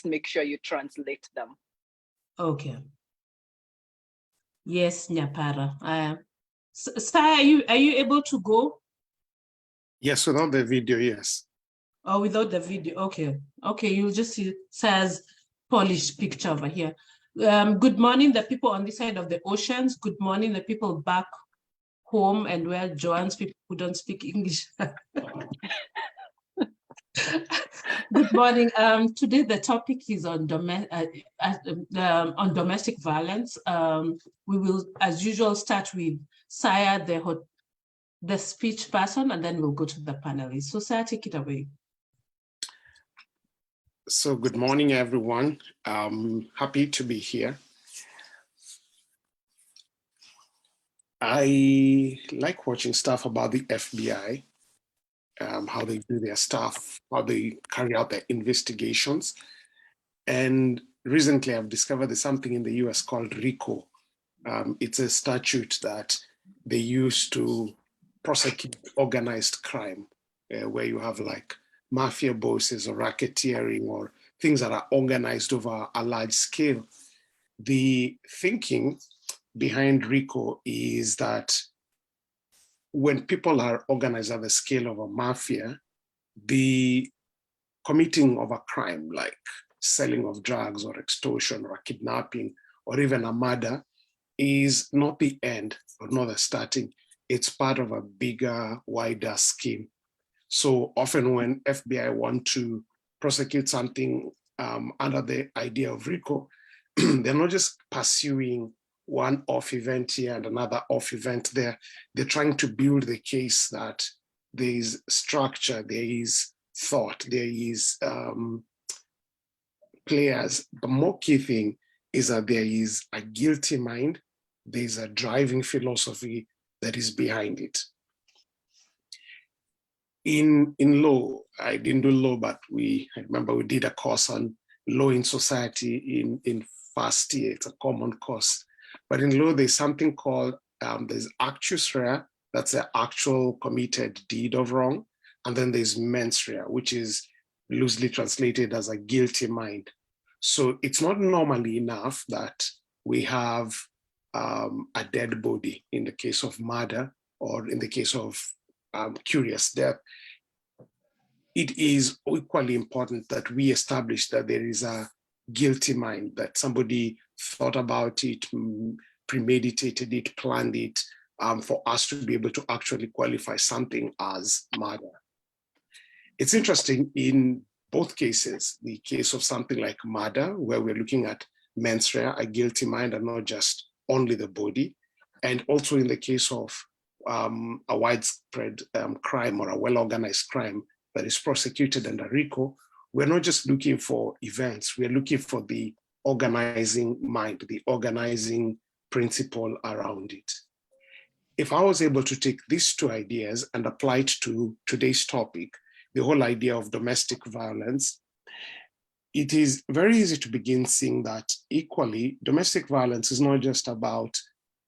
just make sure you translate them. Okay. Yes, Nyapara. Sai, are you able to go? Yes, without the video, yes. Oh, without the video. Okay. Okay, you'll just see Sai's polished picture over here. Good morning, the people on this side of the oceans. Good morning, the people back home and where Joanne's people who don't speak English. Good morning. Today the topic is on domestic violence. We will, as usual, start with Saya, the speech person, and then we'll go to the panelists. So Saya, take it away. So good morning, everyone. Happy to be here. I like watching stuff about the FBI, how they do their stuff, how they carry out their investigations. And recently I've discovered there's something in the US called RICO. It's a statute that they use to prosecute organized crime, where you have like mafia bosses or racketeering or things that are organized over a large scale. The thinking behind RICO is that when people are organized at the scale of a mafia, the committing of a crime like selling of drugs or extortion or kidnapping or even a murder is not the end or not the starting. It's part of a bigger, wider scheme. So often when FBI want to prosecute something under the idea of RICO, they're not just pursuing one off event here and another off event there. They're trying to build the case that there is structure, there is thought, there is players. The more key thing is that there is a guilty mind, there's a driving philosophy that is behind it. In law, I didn't do law, but I remember we did a course on law in society in first year. It's a common course. But in law, there's something called, there's actus rea, that's the actual committed deed of wrong. And then there's mens rea, which is loosely translated as a guilty mind. So it's not normally enough that we have a dead body in the case of murder or in the case of curious death. It is equally important that we establish that there is a guilty mind, that somebody thought about it, premeditated it, planned it, for us to be able to actually qualify something as murder. It's interesting in both cases, the case of something like murder, where we're looking at mens rea, a guilty mind, and not just only the body, and also in the case of a widespread crime or a well-organized crime that is prosecuted under RICO, we're not just looking for events, we're looking for the organizing mind, the organizing principle around it. If I was able to take these two ideas and apply it to today's topic, the whole idea of domestic violence, it is very easy to begin seeing that equally, domestic violence is not just about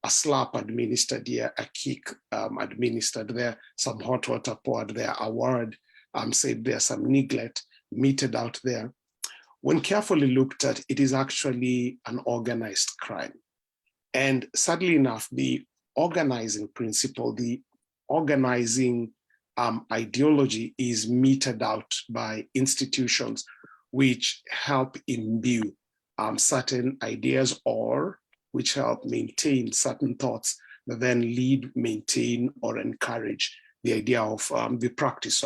a slap administered here, a kick administered there, some hot water poured there, a word said there, some neglect meted out there. When carefully looked at, it is actually an organized crime. And sadly enough, the organizing principle, the organizing ideology is meted out by institutions which help imbue certain ideas or which help maintain certain thoughts that then lead, maintain, or encourage the idea of the practice,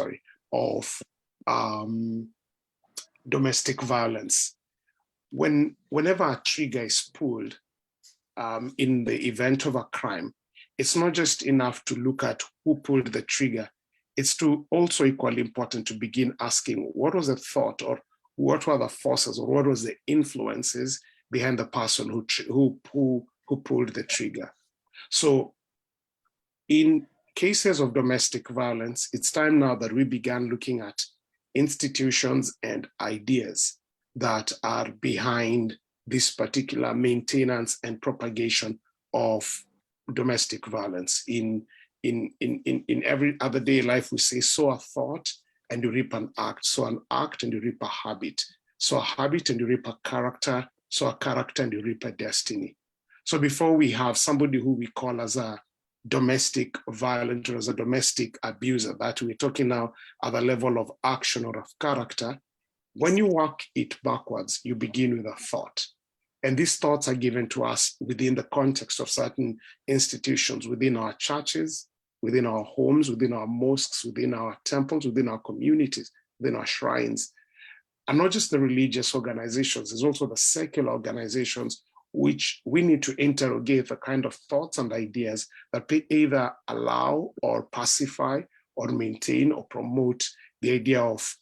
of domestic violence. Whenever a trigger is pulled in the event of a crime, it's not just enough to look at who pulled the trigger. It's also equally important to begin asking what was the thought, or what were the forces, or what was the influences behind the person who pulled the trigger. So in cases of domestic violence, it's time now that we began looking at institutions and ideas that are behind this particular maintenance and propagation of domestic violence. In every other day life, we say, sow a thought and you reap an act, sow an act and you reap a habit. So a habit and you reap a character, so a character and you reap a destiny. So before we have somebody who we call as a domestic violent or as a domestic abuser, that we're talking now at the level of action or of character, when you work it backwards, you begin with a thought. And these thoughts are given to us within the context of certain institutions, within our churches, within our homes, within our mosques, within our temples, within our communities, within our shrines. And not just the religious organizations, there's also the secular organizations, which we need to interrogate the kind of thoughts and ideas that either allow or pacify or maintain or promote the idea of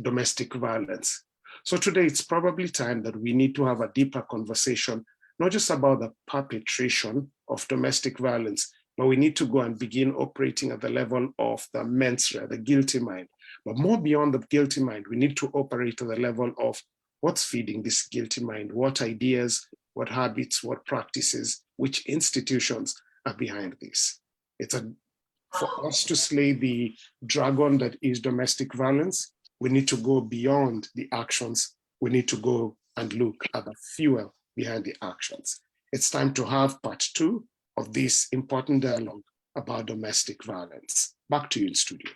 domestic violence. So today it's probably time that we need to have a deeper conversation, not just about the perpetration of domestic violence, but we need to go and begin operating at the level of the mens rea, the guilty mind. But more beyond the guilty mind, we need to operate at the level of what's feeding this guilty mind, what ideas, what habits, what practices, which institutions are behind this. For us to slay the dragon that is domestic violence, we need to go beyond the actions. We need to go and look at the fuel behind the actions. It's time to have part 2 of this important dialogue about domestic violence. Back to you in studio.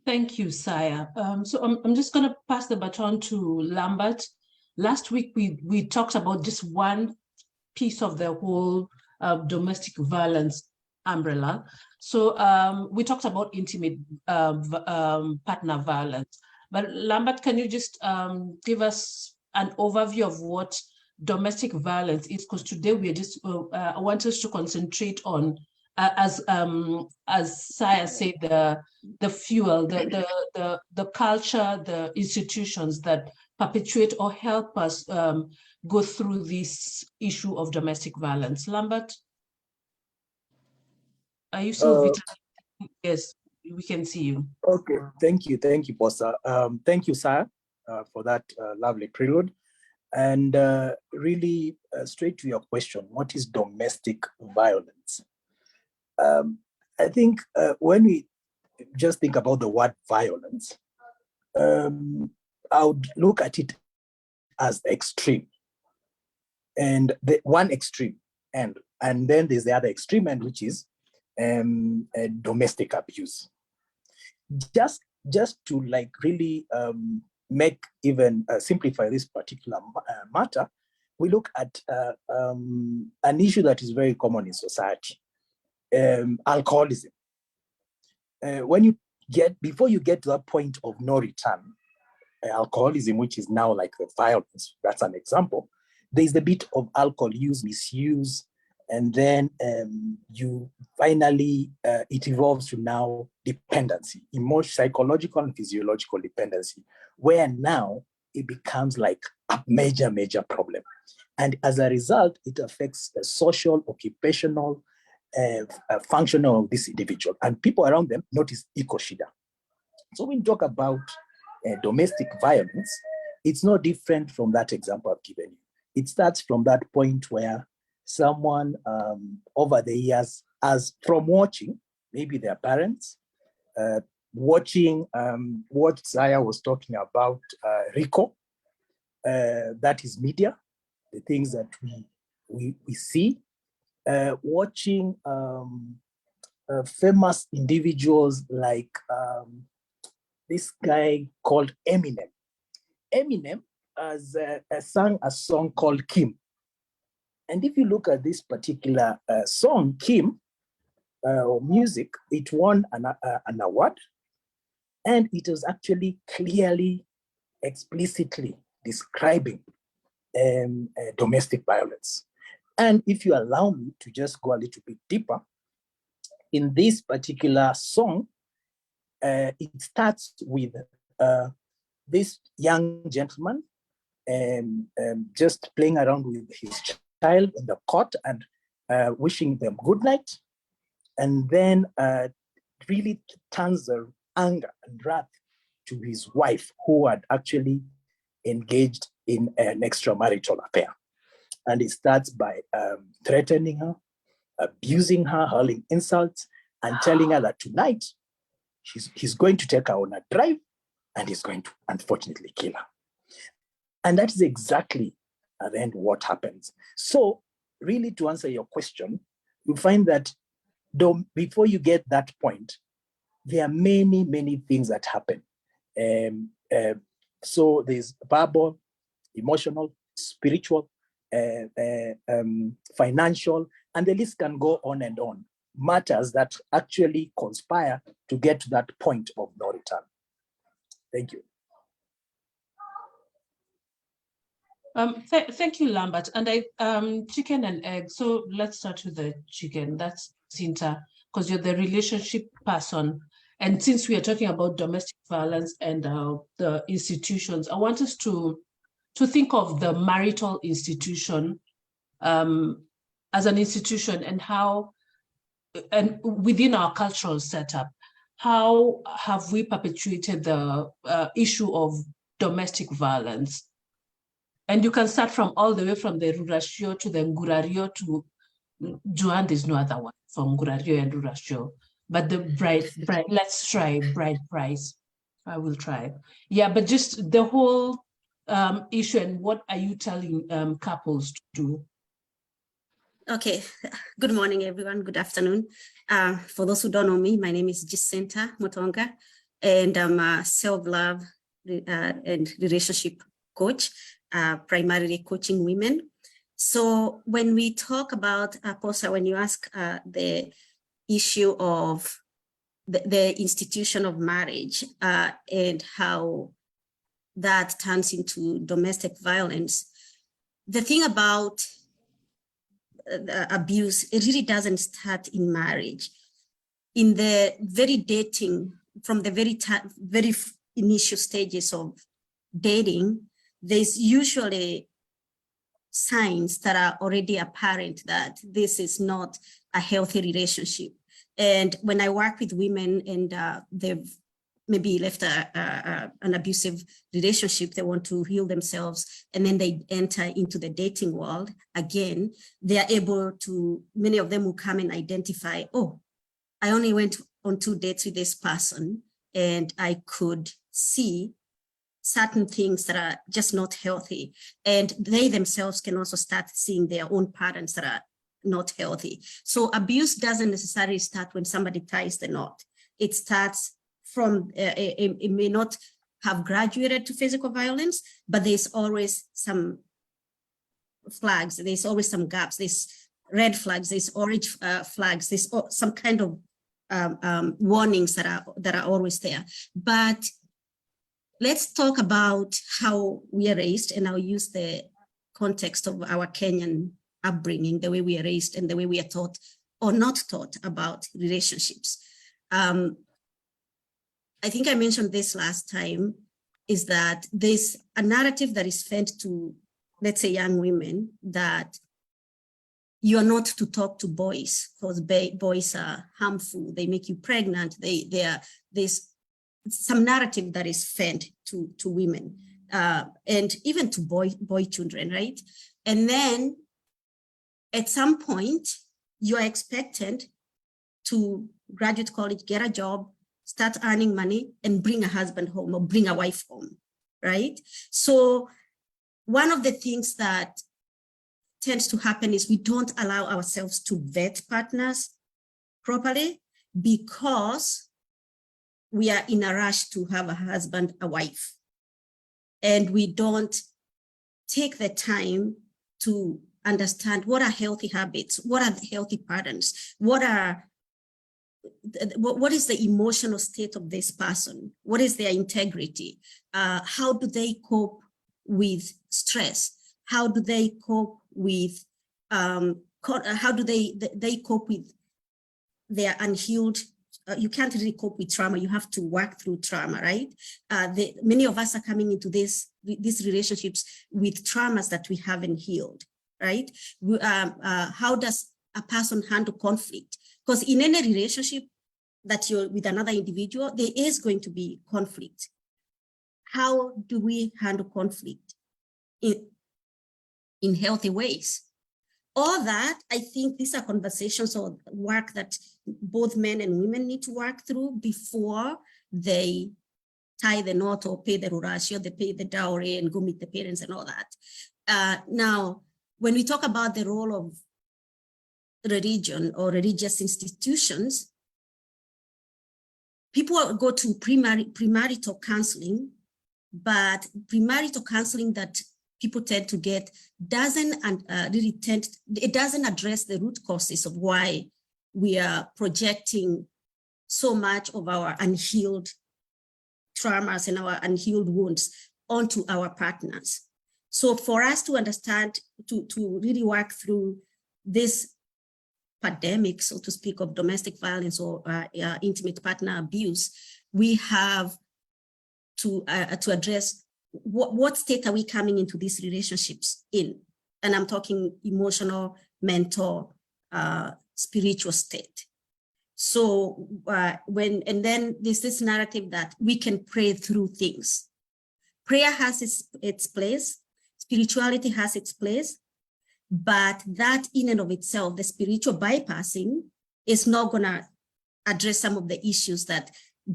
Thank you, Saya. So I'm just going to pass the baton to Lambert. Last week, we talked about just one piece of the whole domestic violence umbrella. So we talked about intimate partner violence. But Lambert, can you just give us an overview of what domestic violence is? Because today we are just, I want us to concentrate on, as Saya said, the fuel, the culture, the institutions that perpetuate or help us go through this issue of domestic violence. Lambert? Are you still vitamin? Yes, we can see you. Okay, thank you, Posa. Thank you, Sarah, for that lovely prelude. And really, straight to your question, what is domestic violence? I think when we just think about the word violence, I would look at it as extreme. And the one extreme end, and then there's the other extreme end, which is domestic abuse. Just to like really make even simplify this particular matter, we look at an issue that is very common in society, alcoholism. Before you get to that point of no return, alcoholism, which is now like the violence, that's an example. There's a bit of alcohol use, misuse, and then you finally, it evolves to now dependency, emotional, psychological and physiological dependency, where now it becomes like a major problem. And as a result, it affects the social, occupational, functional of this individual. And people around them notice ikoshida. So when you talk about domestic violence, it's no different from that example I've given you. It starts from that point where someone over the years, as from watching, maybe their parents, watching what Saya was talking about, RICO, that is media, the things that we see, watching famous individuals like this guy called Eminem. Eminem has sang a song called Kim. And if you look at this particular song, Kim, or music, it won an award. And it was actually clearly, explicitly describing domestic violence. And if you allow me to just go a little bit deeper, in this particular song, it starts with this young gentleman just playing around with his child in the court and wishing them good night, and then really turns their anger and wrath to his wife, who had actually engaged in an extramarital affair. And it starts by threatening her, abusing her, hurling insults, and telling her that tonight he's going to take her on a drive and is going to unfortunately kill her. And that is exactly at the end what happens. So really, to answer your question, you find that before you get that point, there are many, many things that happen. So there's verbal, emotional, spiritual, financial, and the list can go on and on. Matters that actually conspire to get to that point of no return. Thank you. Thank you, Lambert. And chicken and egg. So let's start with the chicken. That's Cinta, because you're the relationship person. And since we are talking about domestic violence and the institutions, I want us to think of the marital institution as an institution and how, and within our cultural setup, how have we perpetuated the issue of domestic violence? And you can start from all the way from the Rurashio to the Ngurario to Joan. There's no other one from Ngurario and Rurashio. But the bride, let's try bride price. I will try. Yeah, but just the whole issue, and what are you telling couples to do? Okay, good morning, everyone. Good afternoon. For those who don't know me, my name is Jacinta Mutonga, and I'm a self-love and relationship coach, primarily coaching women. So when we talk about, Posa, when you ask the issue of the institution of marriage and how that turns into domestic violence, the thing about abuse, it really doesn't start in marriage. In the very dating, from the very initial stages of dating, there's usually signs that are already apparent that this is not a healthy relationship. And when I work with women and they've maybe left an abusive relationship, they want to heal themselves, and then they enter into the dating world again, they are able to, many of them will come and identify, oh, I only went on 2 dates with this person, and I could see certain things that are just not healthy. And they themselves can also start seeing their own patterns that are not healthy. So abuse doesn't necessarily start when somebody ties the knot. It starts from, it may not have graduated to physical violence, but there's always some flags, there's always some gaps, there's red flags, there's orange flags, there's some kind of warnings that are always there. But let's talk about how we are raised, and I'll use the context of our Kenyan upbringing, the way we are raised and the way we are taught or not taught about relationships. I think I mentioned this last time, is that there's a narrative that is fed to, let's say, young women, that you are not to talk to boys because boys are harmful, they make you pregnant, there's some narrative that is fed to women and even to boy children, right? And then at some point, you are expected to graduate college, get a job, start earning money, and bring a husband home or bring a wife home, right? So one of the things that tends to happen is we don't allow ourselves to vet partners properly because we are in a rush to have a husband, a wife. And we don't take the time to understand what are healthy habits, what are the healthy patterns, what is the emotional state of this person, what is their integrity, how do they cope with stress, how do they cope with how do they cope with their unhealed. You can't really cope with trauma. You have to work through trauma, right? Many of us are coming into these relationships with traumas that we haven't healed, right? How does a person handle conflict? Because in any relationship that you're with another individual, there is going to be conflict. How do we handle conflict in healthy ways? All that, I think these are conversations or work that both men and women need to work through before they tie the knot or pay the rurashio, they pay the dowry and go meet the parents and all that. Now, when we talk about the role of religion or religious institutions, people go to premarital counseling, but premarital counseling that people tend to get doesn't address the root causes of why we are projecting so much of our unhealed traumas and our unhealed wounds onto our partners. So for us to understand, to really work through this pandemic, so to speak, of domestic violence or intimate partner abuse, we have to address what state are we coming into these relationships in? And I'm talking emotional, mental, spiritual state. So and then there's this narrative that we can pray through things. Prayer has its place, spirituality has its place, but that in and of itself, the spiritual bypassing is not gonna address some of the issues that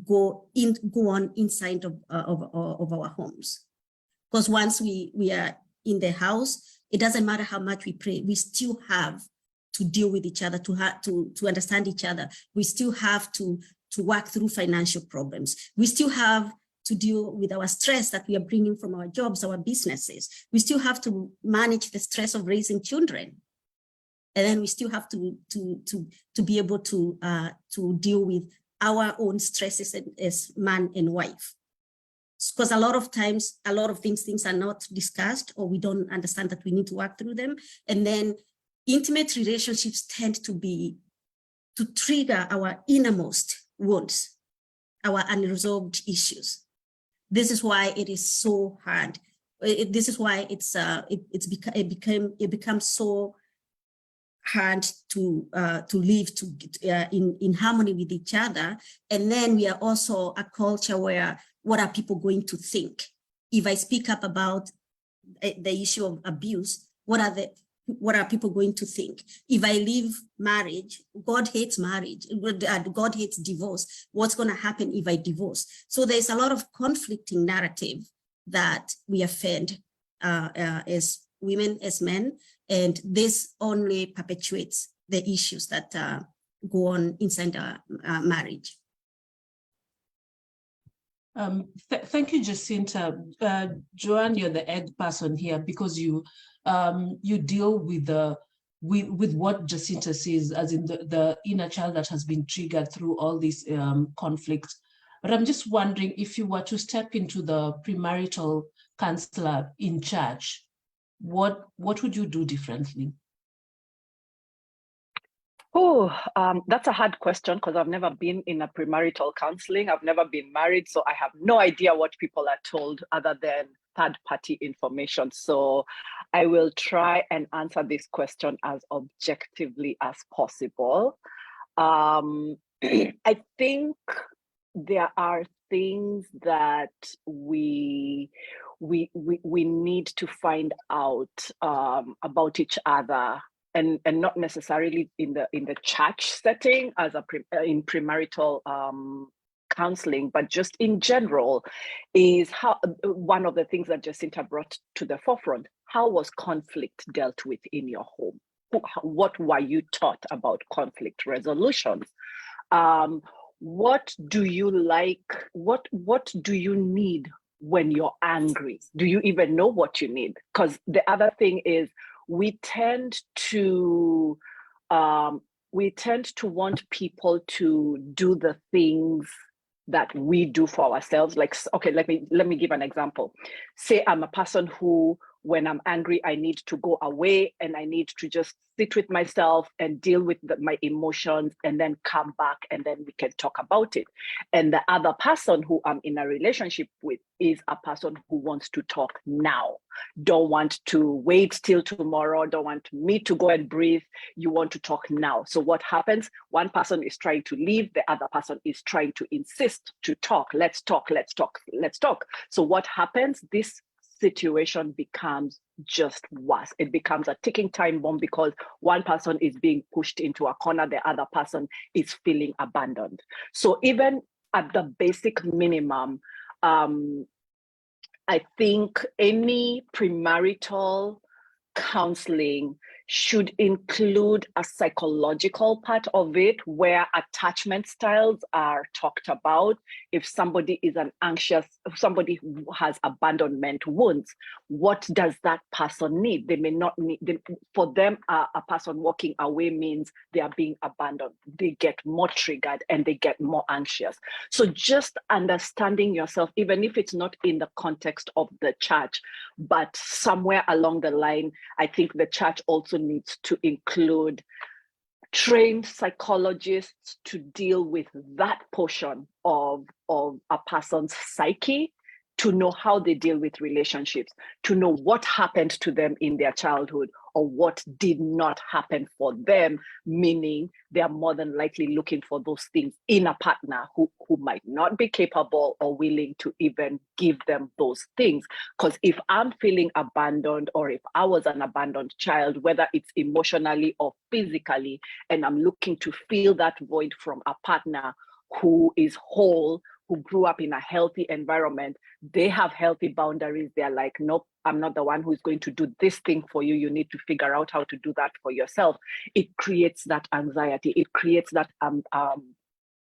go on inside of our homes. Because once we are in the house, it doesn't matter how much we pray, we still have to deal with each other, to understand each other. We still have to work through financial problems. We still have to deal with our stress that we are bringing from our jobs, our businesses. We still have to manage the stress of raising children. And then we still have to be able to deal with our own stresses as man and wife. Because a lot of times, a lot of things are not discussed, or we don't understand that we need to work through them. And then intimate relationships tend to trigger our innermost wounds, our unresolved issues. This is why it is so hard. This is why it becomes so hard to live in harmony with each other. And then we are also a culture where, what are people going to think? If I speak up about the issue of abuse, what are people going to think? If I leave marriage, God hates marriage, God hates divorce. What's going to happen if I divorce? So there's a lot of conflicting narrative that we are fed as women, as men, and this only perpetuates the issues that go on inside marriage. Thank you, Jacinta. Joanne, you're the egg person here because you deal with what Jacinta says, as in the inner child that has been triggered through all these conflicts. But I'm just wondering, if you were to step into the premarital counselor in church, what would you do differently? Oh, that's a hard question because I've never been in a premarital counseling. I've never been married, so I have no idea what people are told other than third-party information. So I will try and answer this question as objectively as possible. I think there are things that we need to find out about each other. And not necessarily in the church setting as in premarital counseling, but just in general, is how one of the things that Jacinta brought to the forefront. How was conflict dealt with in your home? What were you taught about conflict resolutions? What do you like? What do you need when you're angry? Do you even know what you need? Because the other thing is, we tend to want people to do the things that we do for ourselves. Like, okay, let me give an example. Say I'm a person who, when I'm angry, I need to go away and I need to just sit with myself and deal with my emotions and then come back and then we can talk about it. And the other person who I'm in a relationship with is a person who wants to talk now. Don't want to wait till tomorrow, don't want me to go and breathe. You want to talk now. So what happens? One person is trying to leave, the other person is trying to insist to talk. Let's talk, let's talk, let's talk. So what happens? This situation becomes just worse. It becomes a ticking time bomb because one person is being pushed into a corner, the other person is feeling abandoned. So even at the basic minimum, I think any premarital counseling should include a psychological part of it, where attachment styles are talked about. If somebody is somebody who has abandonment wounds, what does that person need? They may not need, for them, a person walking away means they are being abandoned. They get more triggered and they get more anxious. So just understanding yourself, even if it's not in the context of the church, but somewhere along the line, I think the church also needs to include trained psychologists to deal with that portion of a person's psyche, to know how they deal with relationships, to know what happened to them in their childhood or what did not happen for them, meaning they are more than likely looking for those things in a partner who might not be capable or willing to even give them those things. Because if I'm feeling abandoned, or if I was an abandoned child, whether it's emotionally or physically, and I'm looking to fill that void from a partner who is whole, who grew up in a healthy environment, they have healthy boundaries. They're like, nope, I'm not the one who's going to do this thing for you. You need to figure out how to do that for yourself. It creates that anxiety. It creates that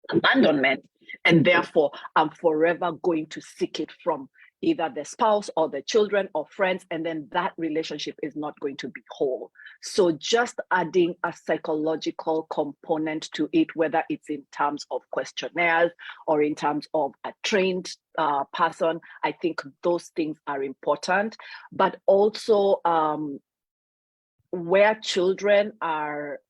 abandonment. And therefore, I'm forever going to seek it from either the spouse or the children or friends, and then that relationship is not going to be whole. So just adding a psychological component to it, whether it's in terms of questionnaires or in terms of a trained person, I think those things are important. But also where children are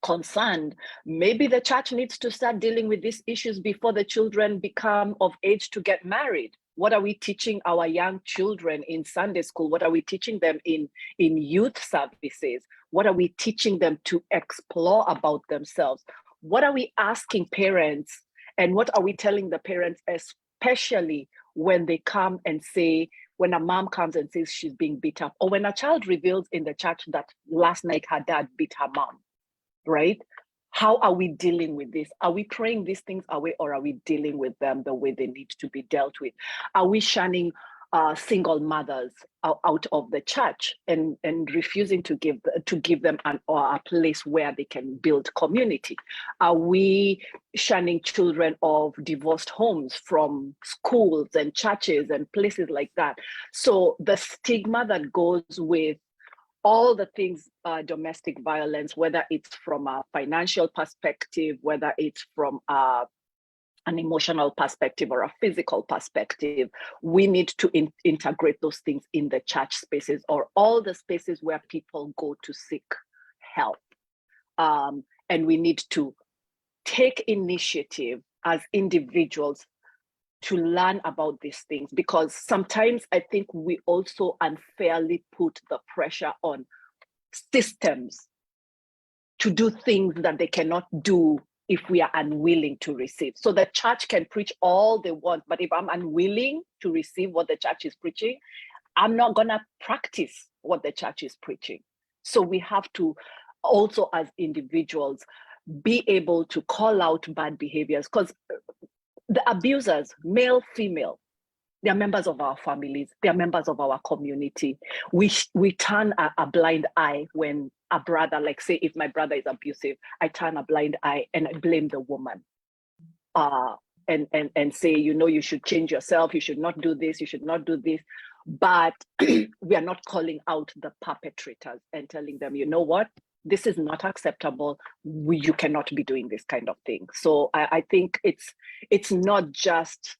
concerned, maybe the church needs to start dealing with these issues before the children become of age to get married. What are we teaching our young children in Sunday school? What are we teaching them in youth services? What are we teaching them to explore about themselves? What are we asking parents, and what are we telling the parents, especially when they come and say, when a mom comes and says she's being beat up, or when a child reveals in the church that last night her dad beat her mom? Right? How are we dealing with this? Are we praying these things away, or are we dealing with them the way they need to be dealt with? Are we shunning single mothers out of the church and refusing to give them a place where they can build community? Are we shunning children of divorced homes from schools and churches and places like that? So the stigma that goes with all the things, domestic violence, whether it's from a financial perspective, whether it's from an emotional perspective or a physical perspective, we need to integrate those things in the church spaces, or all the spaces where people go to seek help. And we need to take initiative as individuals to learn about these things, because sometimes I think we also unfairly put the pressure on systems to do things that they cannot do if we are unwilling to receive. So the church can preach all they want, but if I'm unwilling to receive what the church is preaching, I'm not gonna practice what the church is preaching. So we have to also, as individuals, be able to call out bad behaviors, because the abusers, male, female, they are members of our families. They are members of our community. We turn a blind eye when a brother, like say if my brother is abusive, I turn a blind eye and I blame the woman. And say, you should change yourself. You should not do this. You should not do this. But we are not calling out the perpetrators and telling them, you know what? This is not acceptable. You cannot be doing this kind of thing. So I think it's not just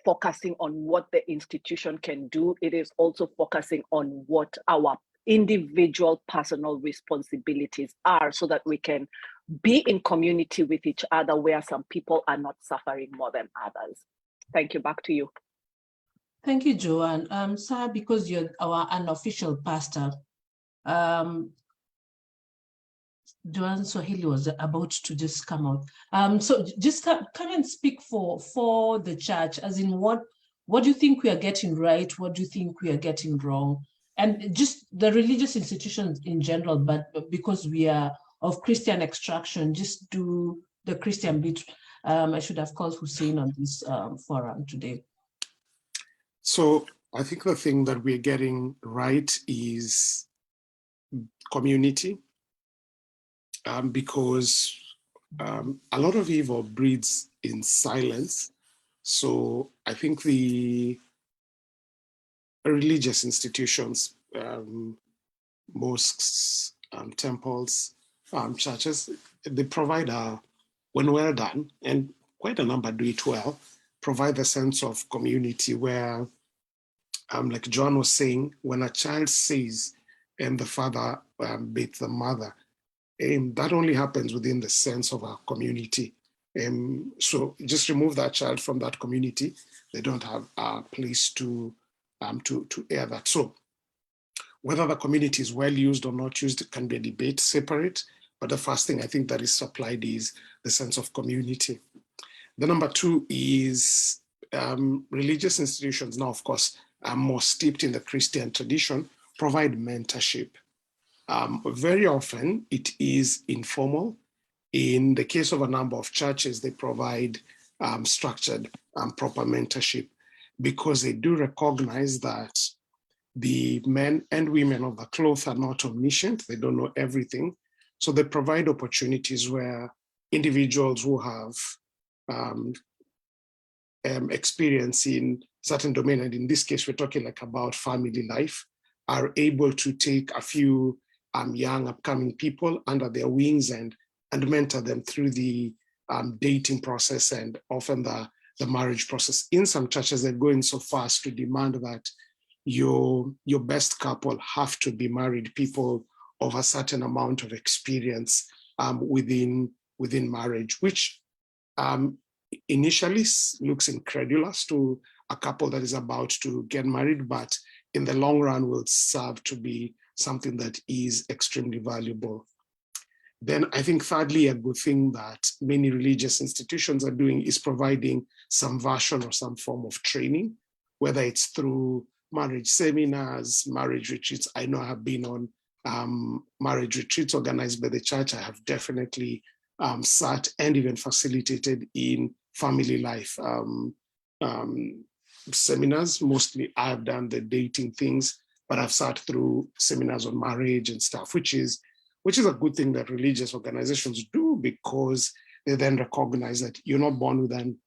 focusing on what the institution can do. It is also focusing on what our individual personal responsibilities are, so that we can be in community with each other where some people are not suffering more than others. Thank you. Back to you. Thank you, Joanne. Sir, because you're our unofficial pastor, Joanne Swahili was about to just come out. So just come and speak for the church, as in what do you think we are getting right? What do you think we are getting wrong? And just the religious institutions in general, but because we are of Christian extraction, just do the Christian bit. I should have called Hussein on this forum today. So I think the thing that we're getting right is community, because a lot of evil breeds in silence. So I think the religious institutions, mosques, temples, churches, they provide when well done, and quite a number do it well, provide a sense of community where, like John was saying, when a child says, the father beat the mother, that only happens within the sense of our community. So just remove that child from that community, they don't have a place to air that. So whether the community is well used or not used can be a debate separate, but the first thing I think that is supplied is the sense of community. The number two is religious institutions now, of course, are more steeped in the Christian tradition, provide mentorship. Very often it is informal. In the case of a number of churches, they provide structured proper mentorship, because they do recognize that the men and women of the cloth are not omniscient, they don't know everything. So they provide opportunities where individuals who have experience in certain domain, and in this case, we're talking like about family life, are able to take a few young upcoming people under their wings and mentor them through the dating process and often the marriage process. In some churches, they're going so far as to demand that your best couple have to be married people of a certain amount of experience within marriage, which initially looks incredulous to a couple that is about to get married, but in the long run will serve to be something that is extremely valuable. Then I think thirdly, a good thing that many religious institutions are doing is providing some version or some form of training, whether it's through marriage seminars, marriage retreats. I know I have been on marriage retreats organized by the church. I have definitely sat and even facilitated in family life seminars. Mostly I've done the dating things, but I've sat through seminars on marriage and stuff, which is a good thing that religious organizations do, because they then recognize that you're not born with an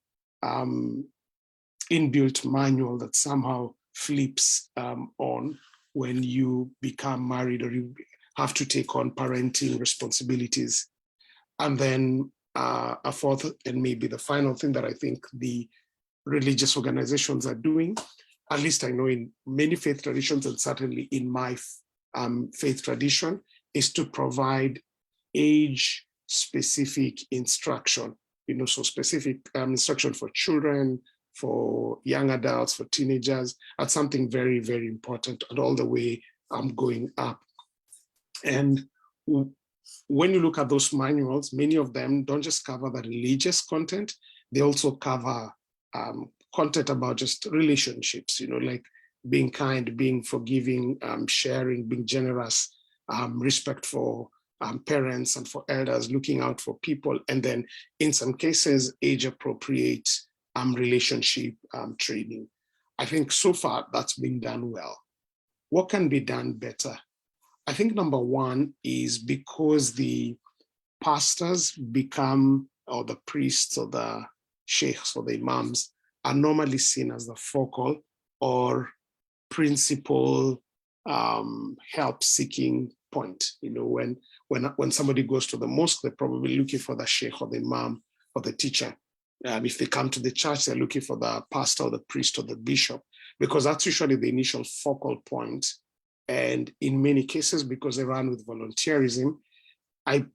inbuilt manual that somehow flips on when you become married or you have to take on parenting responsibilities. And then a fourth, and maybe the final thing that I think the religious organizations are doing, at least I know in many faith traditions, and certainly in my faith tradition, is to provide age-specific instruction, so specific instruction for children, for young adults, for teenagers. That's something very, very important, and all the way going up. And when you look at those manuals, many of them don't just cover the religious content, they also cover content about just relationships, like being kind, being forgiving, sharing, being generous, respect for parents and for elders, looking out for people, and then in some cases, age-appropriate relationship training. I think so far that's been done well. What can be done better? I think number one is because the pastors become, or the priests or the sheikhs or the imams are normally seen as the focal or principal help-seeking point. When somebody goes to the mosque, they're probably looking for the sheikh or the imam or the teacher. If they come to the church, they're looking for the pastor or the priest or the bishop, because that's usually the initial focal point. And in many cases, because they run with volunteerism, I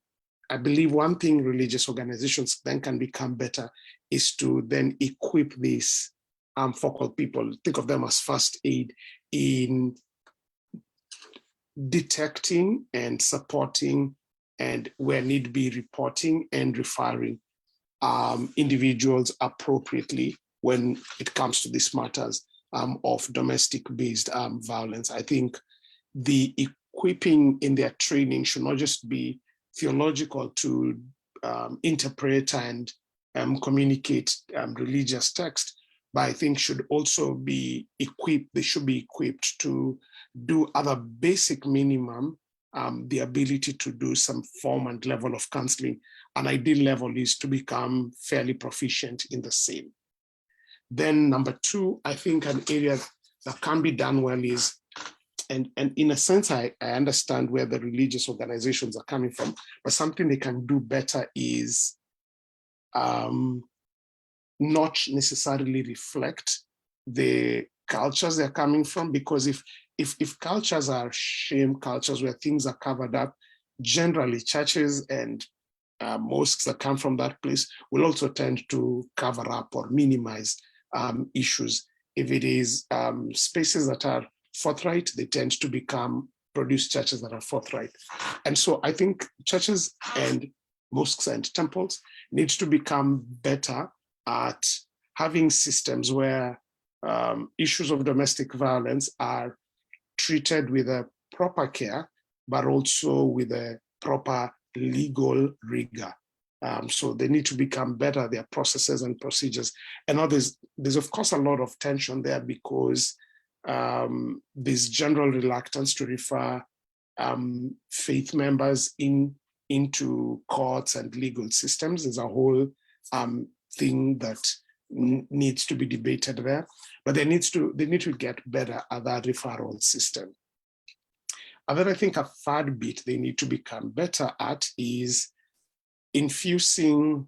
believe one thing religious organizations then can become better is to then equip these focal people, think of them as first aid in detecting and supporting, and where need be reporting and referring individuals appropriately when it comes to these matters of domestic-based violence. I think the equipping in their training should not just be theological to interpret and communicate religious text, but I think should also be equipped, they should be equipped to do other basic minimum, the ability to do some form and level of counseling. An ideal level is to become fairly proficient in the same. Then number two, I think an area that can be done well is, and in a sense, I understand where the religious organizations are coming from, but something they can do better is not necessarily reflect the cultures they're coming from, because if cultures are shame cultures where things are covered up, generally churches and mosques that come from that place will also tend to cover up or minimize issues. If it is spaces that are forthright, they tend to produce churches that are forthright. And so I think churches and mosques and temples need to become better at having systems where issues of domestic violence are treated with a proper care, but also with a proper legal rigor. So they need to become better, their processes and procedures. And now there's of course a lot of tension there, because there's general reluctance to refer faith members into courts and legal systems. There's a whole thing that needs to be debated there, but they need to get better at that referral system. And then I think a third bit they need to become better at is infusing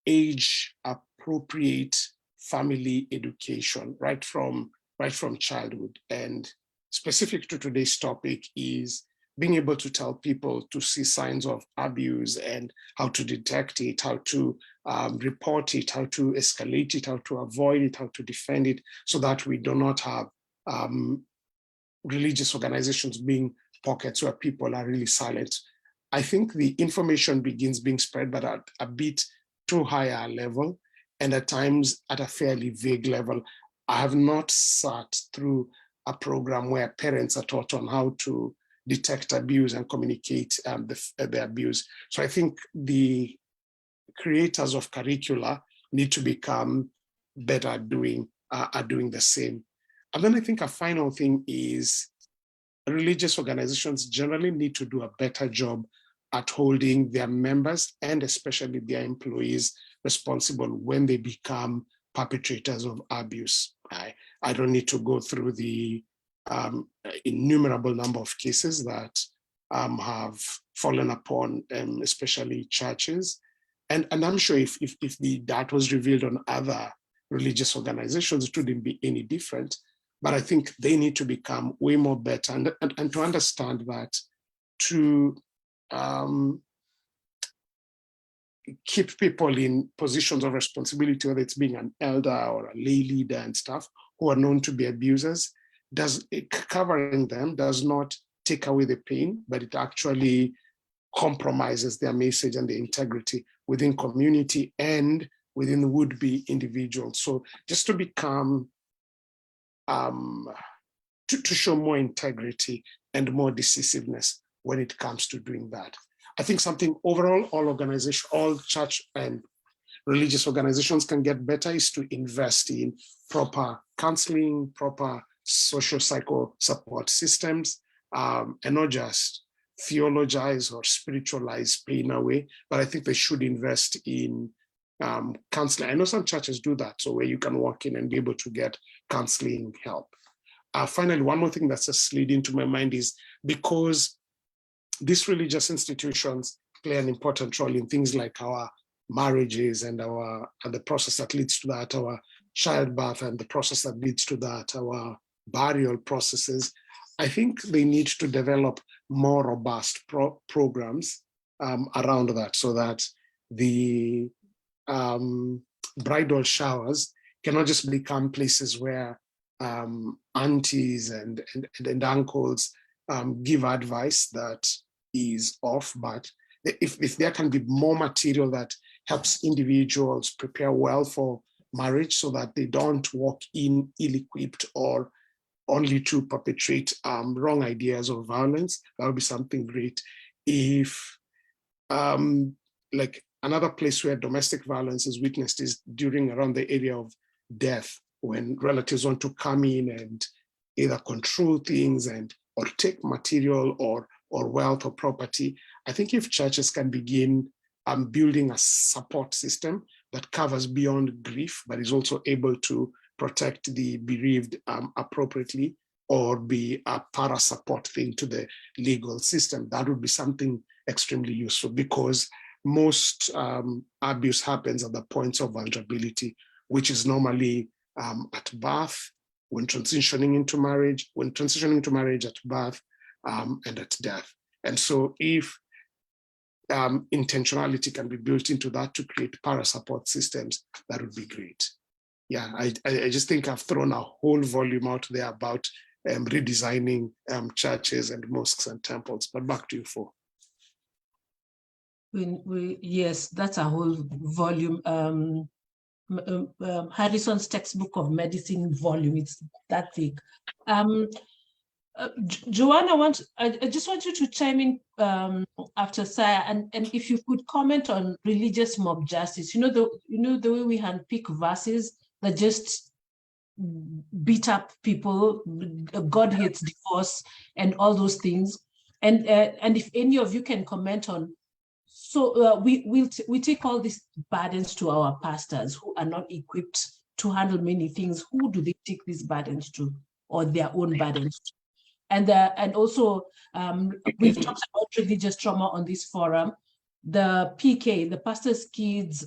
age-appropriate family education right from childhood. And specific to today's topic is being able to tell people to see signs of abuse and how to detect it, how to report it, how to escalate it, how to avoid it, how to defend it, so that we do not have religious organizations being pockets where people are really silent. I think the information begins being spread, but at a bit too high a level, and at times at a fairly vague level. I have not sat through a program where parents are taught on how to detect abuse and communicate the abuse. So I think the creators of curricula need to become better at doing the same. And then I think a final thing is religious organizations generally need to do a better job at holding their members and especially their employees responsible when they become perpetrators of abuse. I don't need to go through the innumerable number of cases that have fallen upon especially churches. And I'm sure if that was revealed on other religious organizations, it wouldn't be any different. But I think they need to become way more better and to understand that to keep people in positions of responsibility, whether it's being an elder or a lay leader and stuff, who are known to be abusers, covering them does not take away the pain, but it actually compromises their message and the integrity within community and within would-be individuals. So just to become, to show more integrity and more decisiveness when it comes to doing that. I think something overall, all church and religious organizations can get better is to invest in proper counseling, proper social psycho support systems, and not just theologize or spiritualize pain away, but I think they should invest in counseling. I know some churches do that, so where you can walk in and be able to get counseling help. Finally, one more thing that's just slid into my mind is because these religious institutions play an important role in things like our marriages and the process that leads to that, our childbirth and the process that leads to that, our burial processes. I think they need to develop more robust programs around that, so that the bridal showers cannot just become places where aunties and uncles give advice that is off, but if there can be more material that helps individuals prepare well for marriage so that they don't walk in ill-equipped or only to perpetrate wrong ideas of violence, that would be something great. If like Another place where domestic violence is witnessed is around the area of death, when relatives want to come in and either control things or take material or wealth or property. I think if churches can begin building a support system that covers beyond grief, but is also able to protect the bereaved appropriately, or be a para-support thing to the legal system, that would be something extremely useful, because most abuse happens at the points of vulnerability, which is normally at birth, when transitioning into marriage, at birth, and at death. And so if intentionality can be built into that to create para-support systems, that would be great. Yeah, I just think I've thrown a whole volume out there about redesigning churches and mosques and temples, but back to you, Fo. Yes, that's a whole volume. Harrison's textbook of medicine volume, it's that big. Joanne, I just want you to chime in after Saya, and if you could comment on religious mob justice. The way we handpick verses that just beat up people, God hates divorce, and all those things. And if any of you can comment on, so we take all these burdens to our pastors who are not equipped to handle many things. Who do they take these burdens to, or their own burdens to? And also, we've talked about religious trauma on this forum. The PK, the pastors' kids,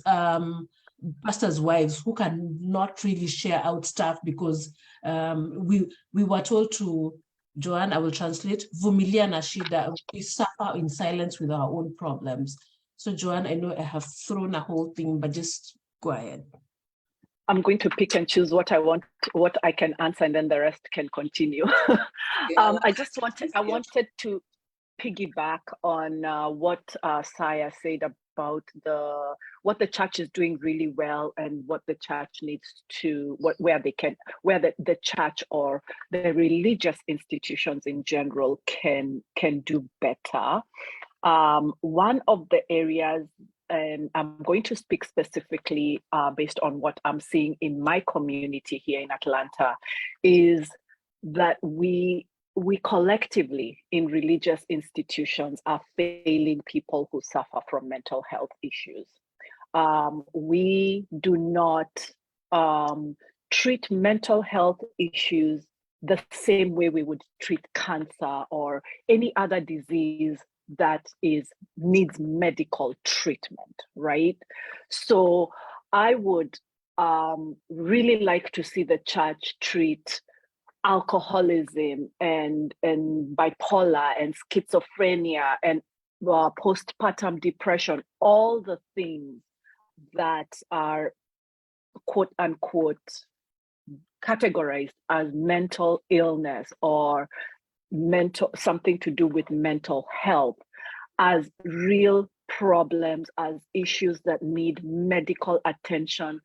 pastors' wives, who can not really share out stuff because we were told to, Joanne, I will translate, vumilia na shida, we suffer in silence with our own problems. So Joanne, I know I have thrown a whole thing, but just go ahead. I'm going to pick and choose what I want, what I can answer, and then the rest can continue. I wanted to piggyback on what Saya said about what the church is doing really well, and what the church needs to, where the church or the religious institutions in general can do better. One of the areas, and I'm going to speak specifically based on what I'm seeing in my community here in Atlanta, is that we collectively in religious institutions are failing people who suffer from mental health issues. We do not treat mental health issues the same way we would treat cancer or any other disease that needs medical treatment, right? So I would really like to see the church treat alcoholism and bipolar and schizophrenia and postpartum depression, all the things that are quote unquote categorized as mental illness or something to do with mental health, as real problems, as issues that need medical attention,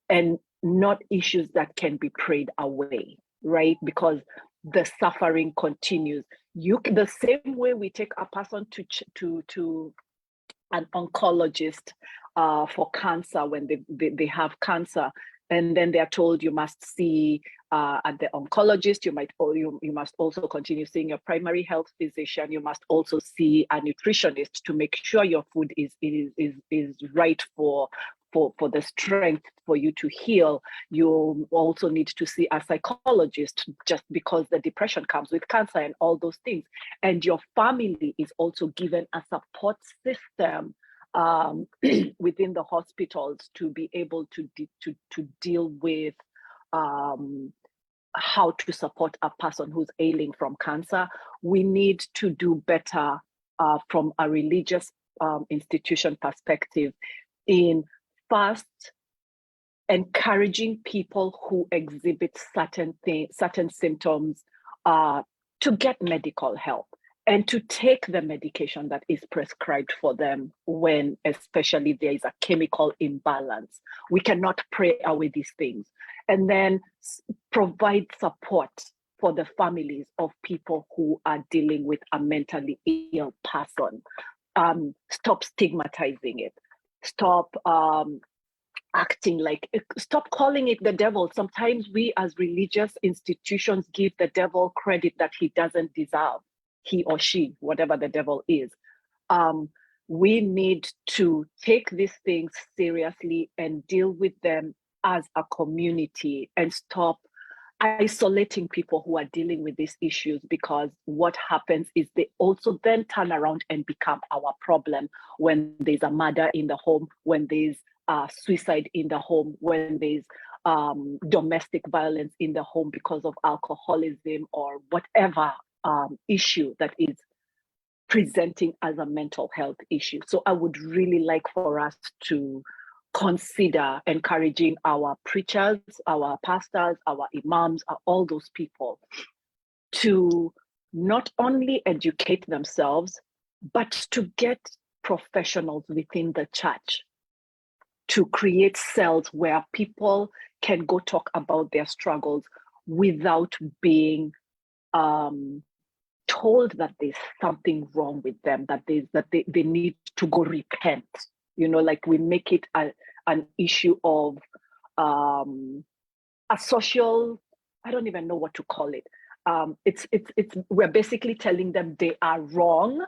and not issues that can be prayed away, right? Because the suffering continues. The same way we take a person to an oncologist for cancer when they have cancer, and then they are told you must see at the oncologist, you must also continue seeing your primary health physician, you must also see a nutritionist to make sure your food is right for the strength for you to heal. You also need to see a psychologist just because the depression comes with cancer and all those things. And your family is also given a support system within the hospitals to be able to deal with how to support a person who's ailing from cancer. We need to do better from a religious institution perspective in first encouraging people who exhibit certain symptoms to get medical help and to take the medication that is prescribed for them when especially there is a chemical imbalance. We cannot pray away these things. And then provide support for the families of people who are dealing with a mentally ill person. Stop stigmatizing it. stop acting like, stop calling it the devil. Sometimes we as religious institutions give the devil credit that he doesn't deserve, he or she, whatever the devil is. We need to take these things seriously and deal with them as a community and stop isolating people who are dealing with these issues, because what happens is they also then turn around and become our problem when there's a murder in the home, when there's suicide in the home, when there's domestic violence in the home because of alcoholism or whatever issue that is presenting as a mental health issue. So I would really like for us to consider encouraging our preachers, our pastors, our imams, all those people to not only educate themselves, but to get professionals within the church to create cells where people can go talk about their struggles without being told that there's something wrong with them, that they need to go repent. You know, like we make it an issue of a social, I don't even know what to call it. It's we're basically telling them they are wrong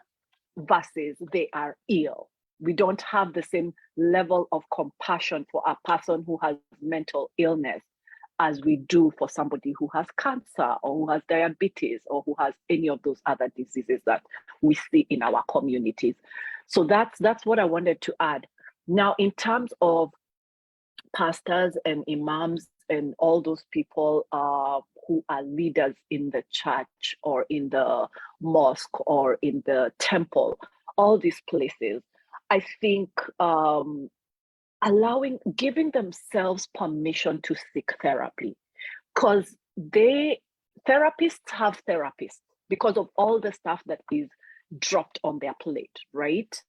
versus they are ill. We don't have the same level of compassion for a person who has mental illness as we do for somebody who has cancer or who has diabetes or who has any of those other diseases that we see in our communities. So that's what I wanted to add. Now, in terms of pastors and imams and all those people who are leaders in the church or in the mosque or in the temple, all these places, I think giving themselves permission to seek therapy, because therapists have therapists because of all the stuff that is dropped on their plate, right?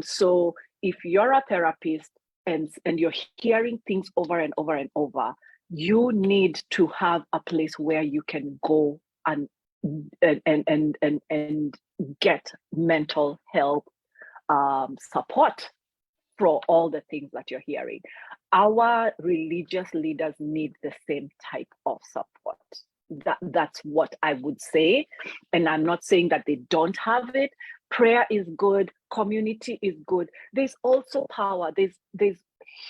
So if you're a therapist and you're hearing things over and over and over, you need to have a place where you can go and get mental health support for all the things that you're hearing. Our religious leaders need the same type of support. That's what I would say. And I'm not saying that they don't have it. Prayer is good, community is good. There's also power. There's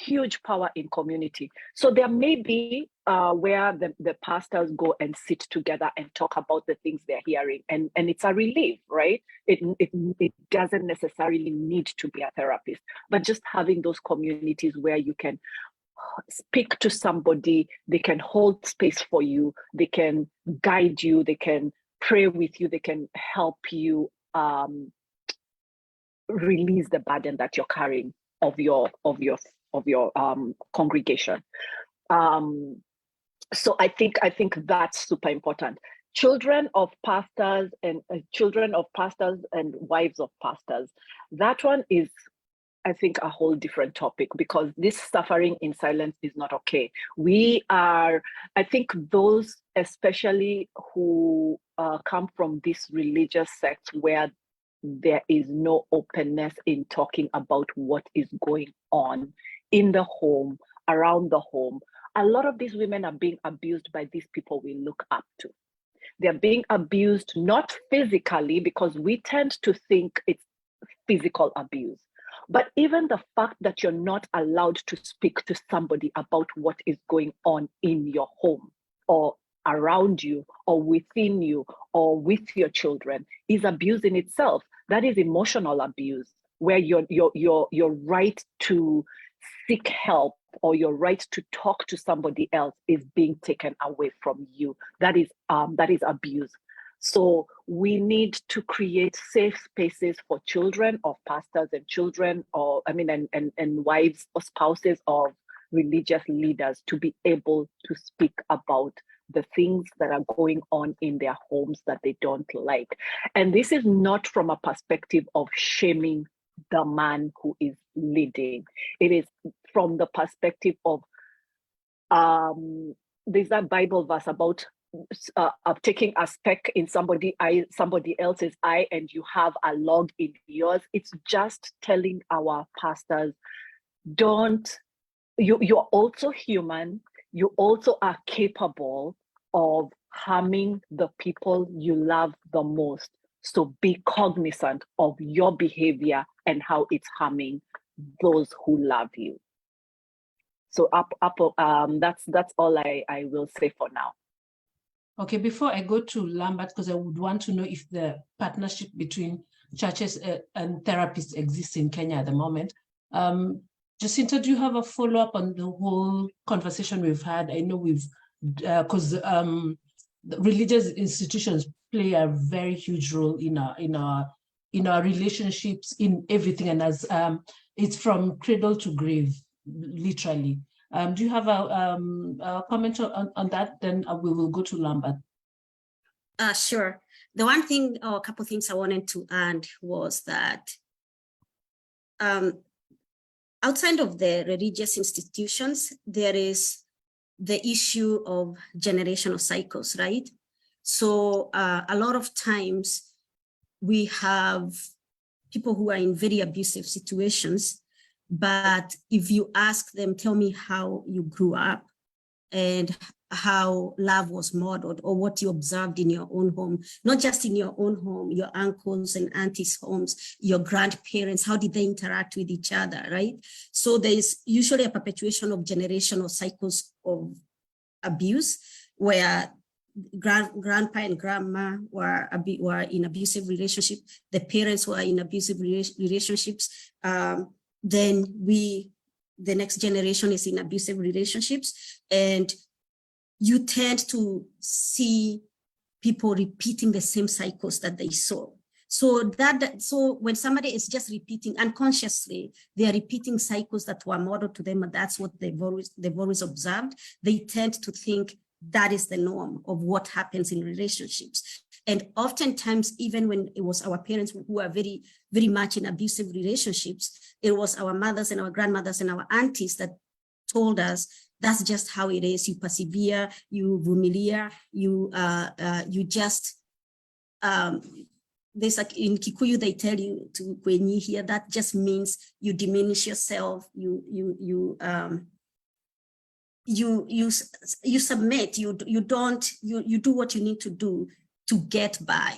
huge power in community. So there may be where the pastors go and sit together and talk about the things they're hearing, and it's a relief, right? It doesn't necessarily need to be a therapist, but just having those communities where you can speak to somebody, they can hold space for you, they can guide you, they can pray with you, they can help you release the burden that you're carrying of your congregation. So I think that's super important. Children of pastors and wives of pastors, that one is, I think, a whole different topic, because this suffering in silence is not okay. I think those especially who come from this religious sect where there is no openness in talking about what is going on in the home, around the home. A lot of these women are being abused by these people we look up to. They're being abused, not physically, because we tend to think it's physical abuse. But even the fact that you're not allowed to speak to somebody about what is going on in your home or around you or within you or with your children is abuse in itself. That is emotional abuse, where your right to seek help or your right to talk to somebody else is being taken away from you. That is abuse. So we need to create safe spaces for children of pastors and children, and wives or spouses of religious leaders to be able to speak about the things that are going on in their homes that they don't like. And this is not from a perspective of shaming the man who is leading. It is from the perspective of, there's that Bible verse about of taking a speck in somebody else's eye and you have a log in yours. It's just telling our pastors, you're also human. You also are capable of harming the people you love the most. So be cognizant of your behavior and how it's harming those who love you. So that's all I will say for now. Okay, before I go to Lambert, because I would want to know if the partnership between churches and therapists exists in Kenya at the moment. Jacinta, do you have a follow-up on the whole conversation we've had? I know because religious institutions play a very huge role in our relationships, in everything, and as it's from cradle to grave, literally. Do you have a comment on that? Then we will go to Lambert. Sure. The one thing, or a couple of things I wanted to add was that outside of the religious institutions, there is the issue of generational cycles, right? So a lot of times we have people who are in very abusive situations, but if you ask them, tell me how you grew up and how love was modeled, or what you observed in your own home, not just in your own home, your uncles and aunties' homes, your grandparents, how did they interact with each other, right? So there's usually a perpetuation of generational cycles of abuse where grandpa and grandma were in abusive relationship, the parents were in abusive relationships, then the next generation is in abusive relationships, and you tend to see people repeating the same cycles that they saw. So when somebody is just repeating unconsciously, they are repeating cycles that were modeled to them, and that's what they've always observed. They tend to think that is the norm of what happens in relationships. And oftentimes, even when it was our parents who are very, very much in abusive relationships, it was our mothers and our grandmothers and our aunties that told us, that's just how it is. You persevere, you vumilia, you just, there's like in Kikuyu, they tell you to, when you hear that, just means you diminish yourself, you submit, you do what you need to do to get by.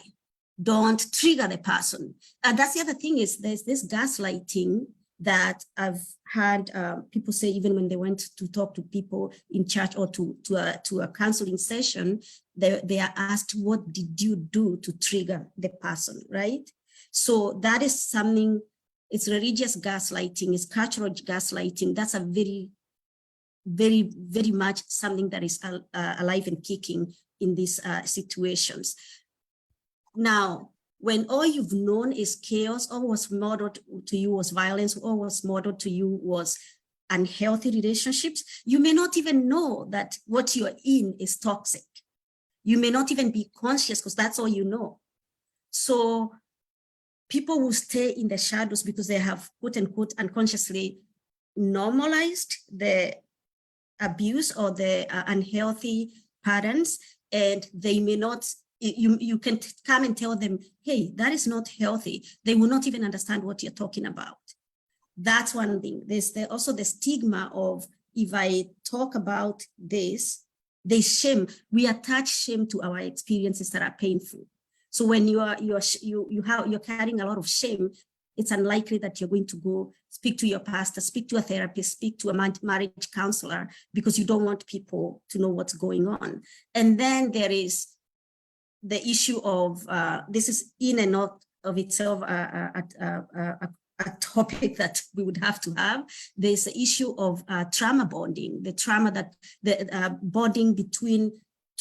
Don't trigger the person. And that's the other thing, is there's this gaslighting that I've had people say, even when they went to talk to people in church or to a counseling session, they are asked, what did you do to trigger the person, right? So that is something, it's religious gaslighting, it's cultural gaslighting. That's a very, very, very much something that is alive and kicking in these situations. Now, when all you've known is chaos, all was modeled to you was violence, all was modeled to you was unhealthy relationships, you may not even know that what you're in is toxic. You may not even be conscious, because that's all you know. So people will stay in the shadows because they have, quote unquote, unconsciously normalized the abuse or the unhealthy patterns, and they may not, you can come and tell them, hey, that is not healthy. They will not even understand what you're talking about. That's one thing. There's also the stigma of, if I talk about this, there's shame. We attach shame to our experiences that are painful. So when you're carrying a lot of shame, it's unlikely that you're going to go speak to your pastor, speak to a therapist, speak to a marriage counselor, because you don't want people to know what's going on. And then there is the issue of, this is in and of itself a topic that we would have to have. There's the issue of trauma bonding, the trauma that the bonding between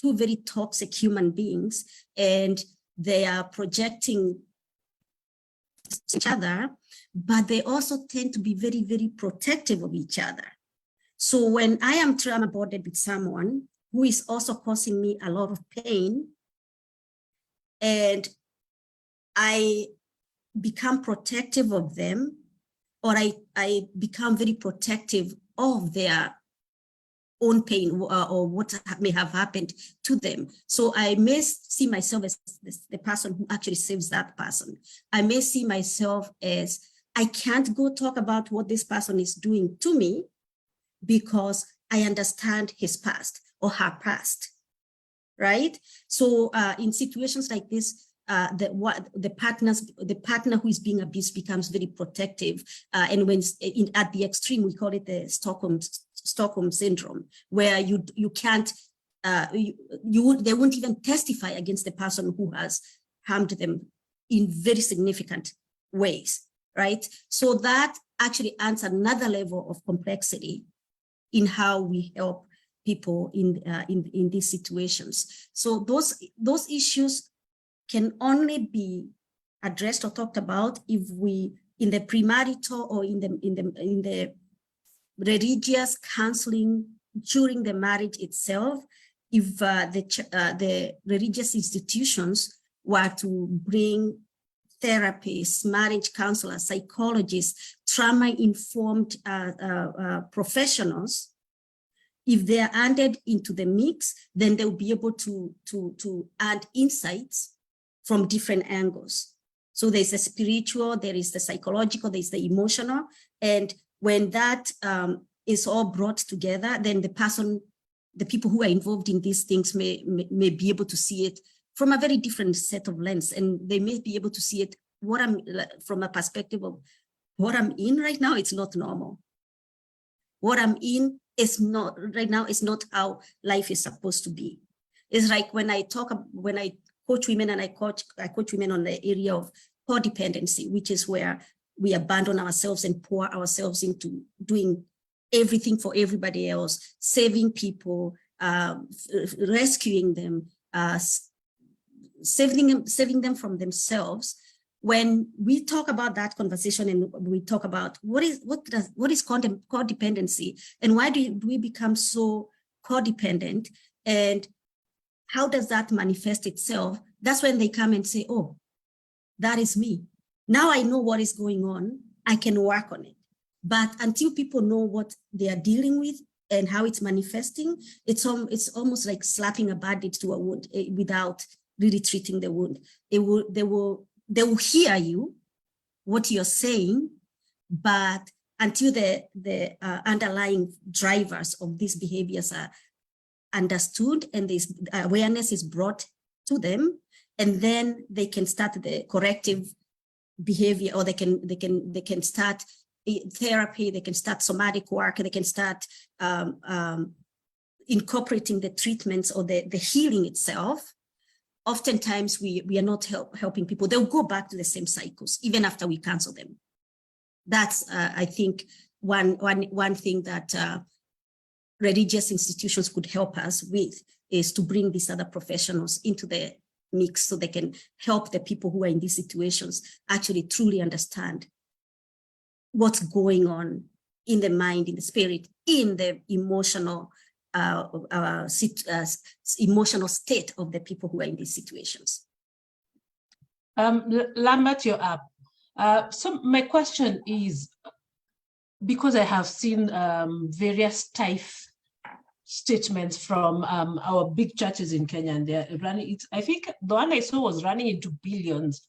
two very toxic human beings, and they are projecting each other, but they also tend to be very, very protective of each other. So when I am trauma bonded with someone who is also causing me a lot of pain, and I become protective of them, or I become very protective of their own pain or what may have happened to them. So I may see myself as the person who actually saves that person. I may see myself as, I can't go talk about what this person is doing to me because I understand his past or her past, right? So in situations like this, the partner who is being abused becomes very protective, and when at the extreme, we call it the Stockholm syndrome, where you can't, they won't even testify against the person who has harmed them in very significant ways, right? So that actually adds another level of complexity in how we help people in these situations. So those issues can only be addressed or talked about if we, in the premarital or in the religious counseling during the marriage itself, if the religious institutions were to bring therapists, marriage counselors, psychologists, trauma-informed professionals, if they are added into the mix, then they'll be able to add insights from different angles. So there's the spiritual, there is the psychological, there's the emotional. And when that is all brought together, then the people who are involved in these things may be able to see it from a very different set of lens. And they may be able to see it from a perspective of what I'm in right now, it's not normal. What I'm in is not, right now, is not how life is supposed to be. It's like when I coach women, and I coach women on the area of codependency, which is where we abandon ourselves and pour ourselves into doing everything for everybody else, saving people, rescuing them, saving them from themselves. When we talk about that conversation and we talk about what is codependency and why do we become so codependent, and how does that manifest itself? That's when they come and say, oh, that is me. Now I know what is going on. I can work on it. But until people know what they are dealing with and how it's manifesting, it's almost like slapping a bandage to a wound without really treating the wound. They will hear you, what you're saying, but until the underlying drivers of these behaviors are understood and this awareness is brought to them, and then they can start the corrective behavior, or they can start therapy, they can start somatic work, they can start incorporating the treatments or the healing itself. Oftentimes we are not helping people. They'll go back to the same cycles even after we cancel them. That's I think one thing that religious institutions could help us with is to bring these other professionals into the mix so they can help the people who are in these situations actually truly understand what's going on in the mind, in the spirit, in the emotional emotional state of the people who are in these situations. Lambert, you're up. So my question is, because I have seen various TIFE statements from our big churches in Kenya, and they're running, I think the one I saw was running into billions.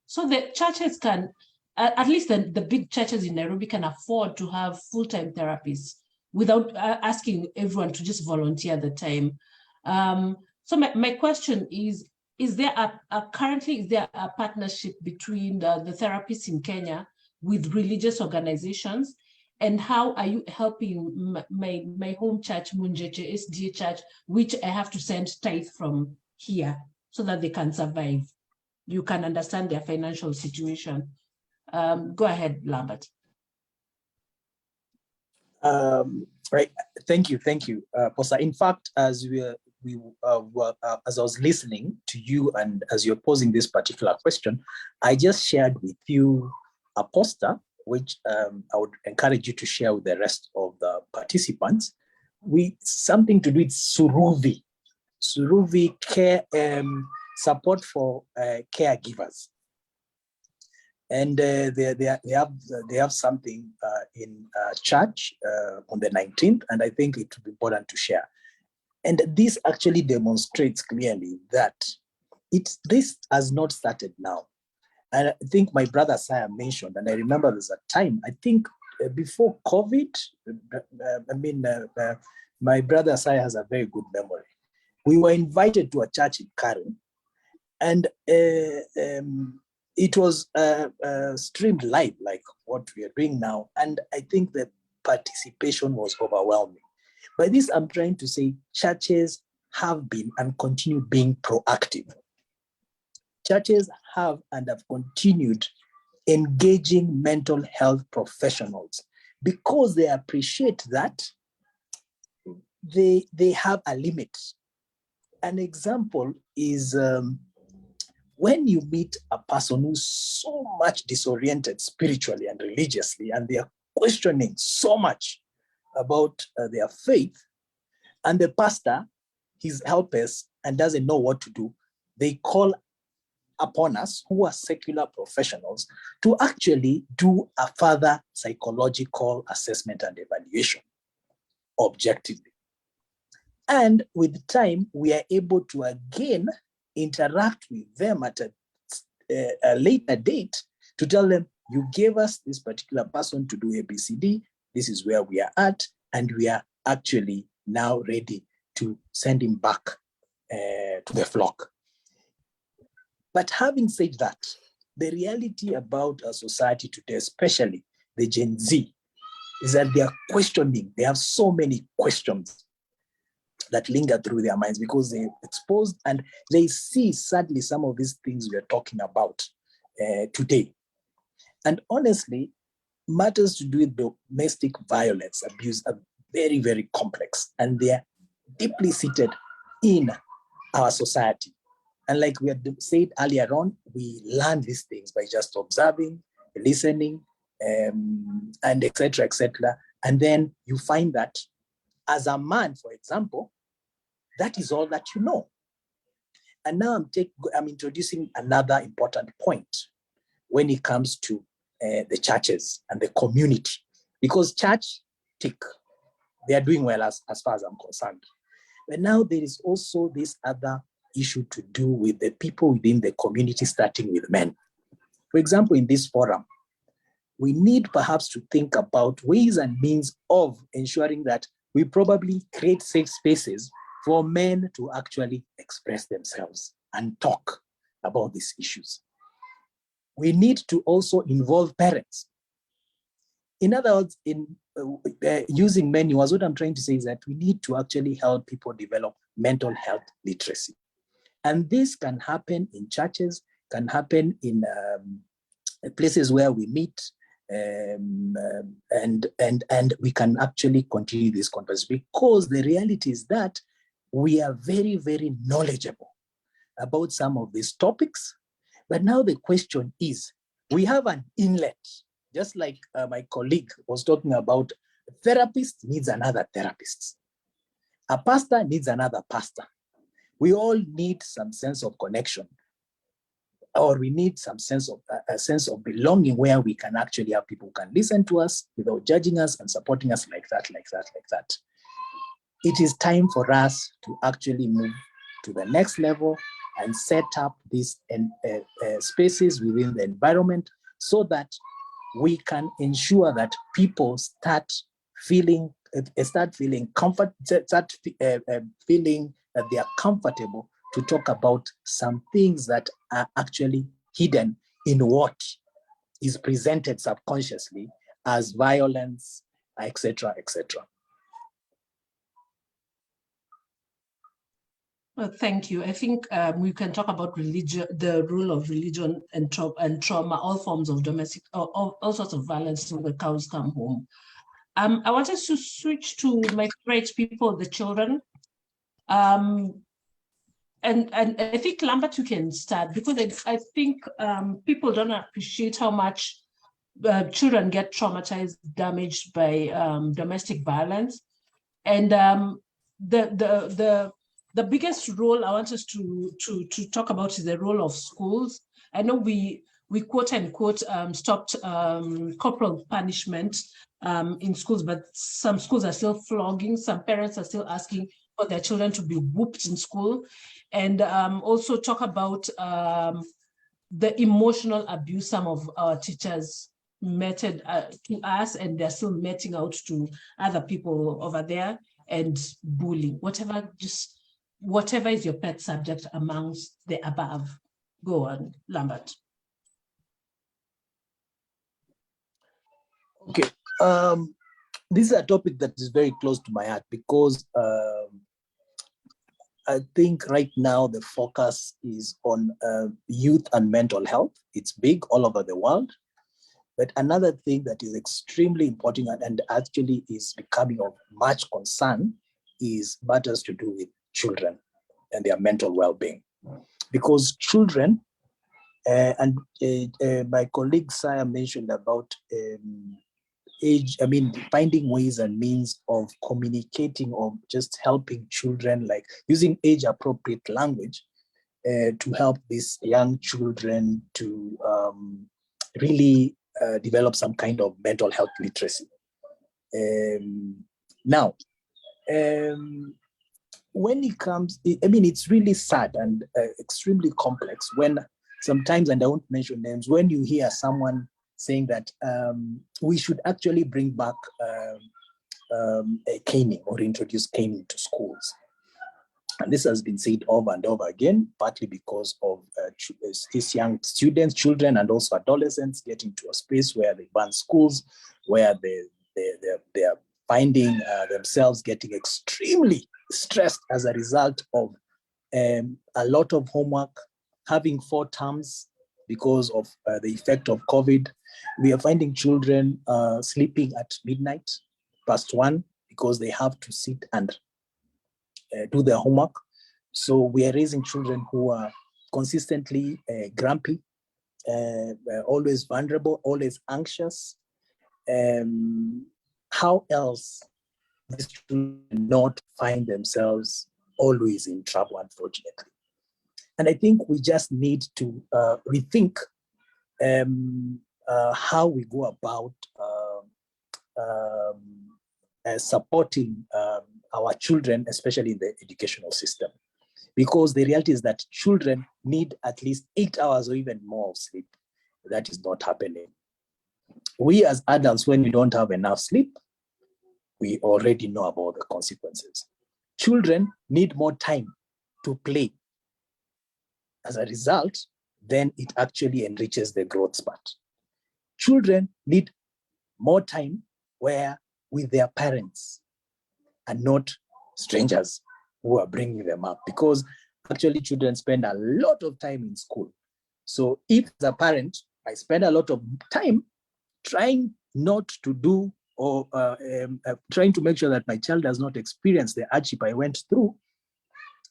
So the churches can, at least the big churches in Nairobi can afford to have full-time therapists without asking everyone to just volunteer the time. So my question is there currently a partnership between the therapists in Kenya with religious organizations? And how are you helping my home church, Munjeche SDA Church, which I have to send tithe from here so that they can survive? You can understand their financial situation. Go ahead, Lambert. Right. Thank you, Posa. In fact, as as I was listening to you and as you're posing this particular question, I just shared with you a poster which I would encourage you to share with the rest of the participants, with something to do with Suruvi care, support for caregivers. And they have something in church on the 19th, and I think it would be important to share. And this actually demonstrates clearly that this has not started now. And I think my brother Saya mentioned, and I remember there's a time, I think before COVID, my brother Saya has a very good memory. We were invited to a church in Karen, and it was streamed live, like what we are doing now. And I think the participation was overwhelming. By this, I'm trying to say churches have been and continue being proactive. Churches have and have continued engaging mental health professionals because they appreciate that they have a limit. An example is when you meet a person who's so much disoriented spiritually and religiously, and they are questioning so much about their faith, and the pastor, he's helpless and doesn't know what to do, they call upon us, who are secular professionals, to actually do a further psychological assessment and evaluation objectively. And with time, we are able to again interact with them at a later date to tell them, you gave us this particular person to do ABCD, this is where we are at, and we are actually now ready to send him back to the flock. But having said that, the reality about our society today, especially the Gen Z, is that they are questioning. They have so many questions that linger through their minds because they're exposed and they see, sadly, some of these things we are talking about today. And honestly, matters to do with domestic violence, abuse are very, very complex, and they are deeply seated in our society. And like we had said earlier on, we learn these things by just observing, listening, and et cetera, et cetera. And then you find that as a man, for example, that is all that you know. And now I'm introducing another important point when it comes to the churches and the community, because church, they are doing well as far as I'm concerned. But now there is also this other issue to do with the people within the community, starting with men. For example, in this forum, we need perhaps to think about ways and means of ensuring that we probably create safe spaces for men to actually express themselves and talk about these issues. We need to also involve parents. In other words, in using manuals, what I'm trying to say is that we need to actually help people develop mental health literacy. And this can happen in churches, can happen in places where we meet, and we can actually continue this conversation, because the reality is that we are very, very knowledgeable about some of these topics. But now the question is, we have an inlet, just like my colleague was talking about. A therapist needs another therapist. A pastor needs another pastor. We all need some sense of connection, or we need some sense of a sense of belonging, where we can actually have people who can listen to us without judging us and supporting us like that. It is time for us to actually move to the next level and set up these spaces within the environment, so that we can ensure that people start feeling comfort, feeling that they are comfortable to talk about some things that are actually hidden in what is presented subconsciously as violence, etc., etc. Well, thank you. I think we can talk about religion, the role of religion and trauma, all forms of domestic, all sorts of violence till the cows come home. I wanted to switch to my favorite people, the children. And I think Lambert, you can start, because I think people don't appreciate how much children get traumatized, damaged by domestic violence. And the biggest role I want us to talk about is the role of schools. I know we we quote unquote stopped corporal punishment in schools, but some schools are still flogging. Some parents are still asking for their children to be whooped in school, and also talk about the emotional abuse some of our teachers meted to us, and they're still meting out to other people over there, and bullying, whatever is your pet subject amongst the above. Go on, Lambert. Okay, this is a topic that is very close to my heart because I think right now the focus is on youth and mental health. It's big all over the world. But another thing that is extremely important and actually is becoming of much concern is matters to do with children and their mental well-being. Because children, my colleague Saya mentioned about finding ways and means of communicating or just helping children, like using age-appropriate language to help these young children to really develop some kind of mental health literacy. When it comes, it's really sad and extremely complex when sometimes, and I won't mention names, when you hear someone saying that we should actually bring back caning or introduce caning to schools. And this has been said over and over again, partly because of these young students, children, and also adolescents getting to a space where they ban schools, where they are finding themselves getting extremely stressed as a result of a lot of homework, having 4 terms because of the effect of COVID. We are finding children sleeping at midnight, past 1, because they have to sit and do their homework. So we are raising children who are consistently grumpy, always vulnerable, always anxious. How else these children not find themselves always in trouble, unfortunately? And I think we just need to rethink how we go about supporting our children, especially in the educational system. Because the reality is that children need at least 8 hours or even more of sleep. That is not happening. We as adults, when we don't have enough sleep, we already know about the consequences. Children need more time to play. As a result, then it actually enriches the growth spurt. Children need more time where with their parents and not strangers who are bringing them up, because actually children spend a lot of time in school. So if as a parent, I spend a lot of time trying not to do or trying to make sure that my child does not experience the hardship I went through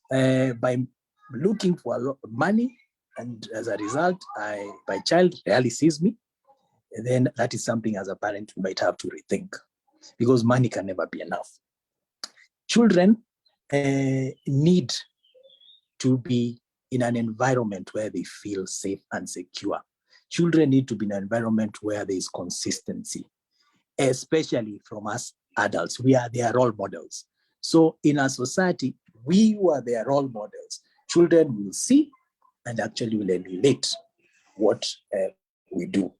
by looking for a lot of money, and as a result, my child rarely sees me, then that is something as a parent you might have to rethink, because money can never be enough. Children need to be in an environment where they feel safe and secure. Children need to be in an environment where there is consistency, especially from us adults. We are their role models. So in our society, we who are their role models, children will see and actually will emulate what we do.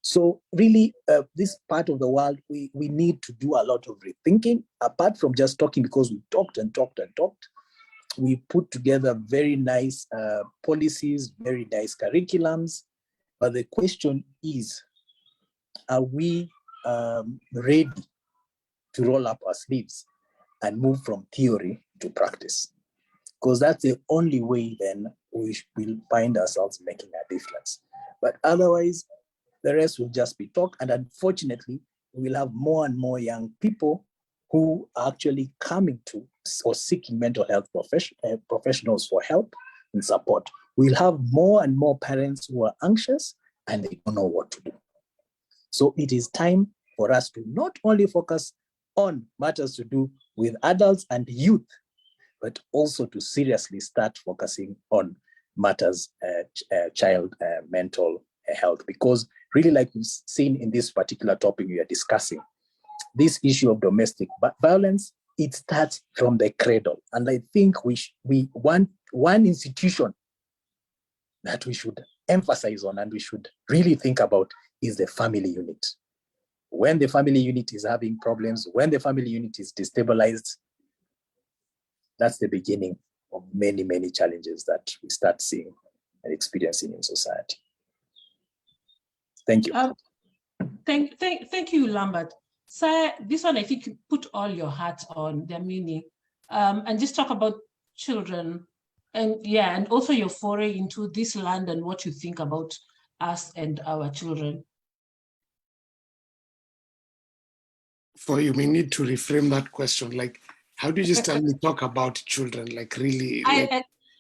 So really, this part of the world, we need to do a lot of rethinking, apart from just talking, because we talked and talked and talked. We put together very nice policies, very nice curriculums. But the question is, are we ready to roll up our sleeves and move from theory to practice? Because that's the only way then we will find ourselves making a difference. But otherwise, the rest will just be talk. And unfortunately, we'll have more and more young people who are actually coming to or seeking mental health professionals for help and support. We'll have more and more parents who are anxious and they don't know what to do. So it is time for us to not only focus on matters to do with adults and youth, but also to seriously start focusing on matters child mental health. Because really, like we've seen in this particular topic we are discussing, this issue of domestic violence, it starts from the cradle. And I think we want one institution that we should emphasize on and we should really think about is the family unit. When the family unit is having problems, when the family unit is destabilized, that's the beginning of many, many challenges that we start seeing and experiencing in society. Thank you. Thank you, Lambert. Sir, this one I think you put all your heart on their meaning, and just talk about children, and also your foray into this land and what you think about us and our children. For you may need to reframe that question. Like, how do you just tell me talk about children? Like, really,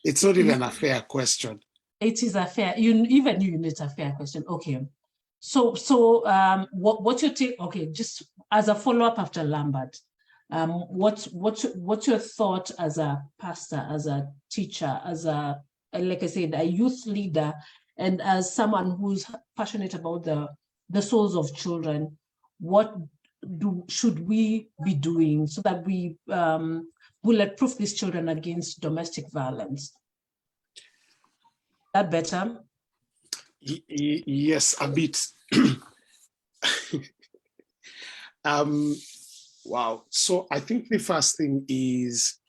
it's not even a fair question. It is a fair, it's a fair question. Okay. So what's your take? Okay, just as a follow-up after Lambert, what's your thought as a pastor, as a teacher, as a, like I said, a youth leader, and as someone who's passionate about the souls of children? What should we be doing so that we bulletproof these children against domestic violence? That better? Yes, a bit. Wow. So I think the first thing is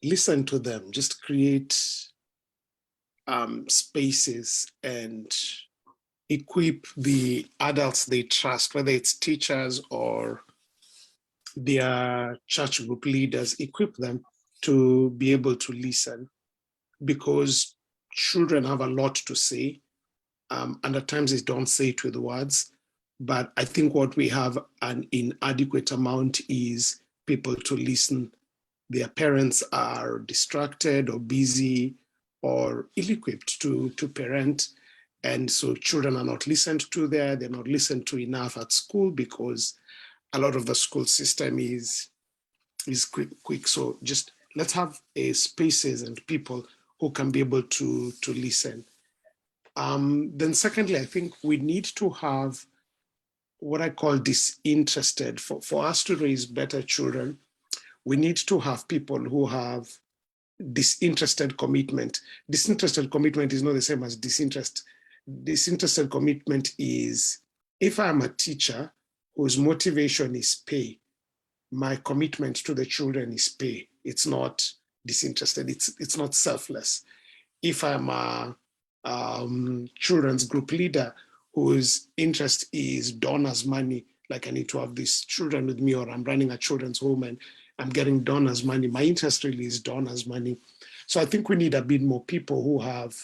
listen to them. Just create spaces and equip the adults they trust, whether it's teachers or their church group leaders, equip them to be able to listen, because children have a lot to say, and at times they don't say it with words. But I think what we have an inadequate amount is people to listen. Their parents are distracted or busy or ill-equipped to parent. And so children are not listened to there. They're not listened to enough at school because a lot of the school system is quick. So just let's have spaces and people who can be able to listen. Then secondly, I think we need to have what I call disinterested. For us to raise better children, we need to have people who have disinterested commitment. Disinterested commitment is not the same as disinterest. Disinterested commitment is, if I'm a teacher whose motivation is pay, my commitment to the children is pay. It's not disinterested. It's not selfless. If I'm a children's group leader whose interest is donors' money, like I need to have these children with me, or I'm running a children's home and I'm getting donors' money, my interest really is donors' money. So I think we need a bit more people who have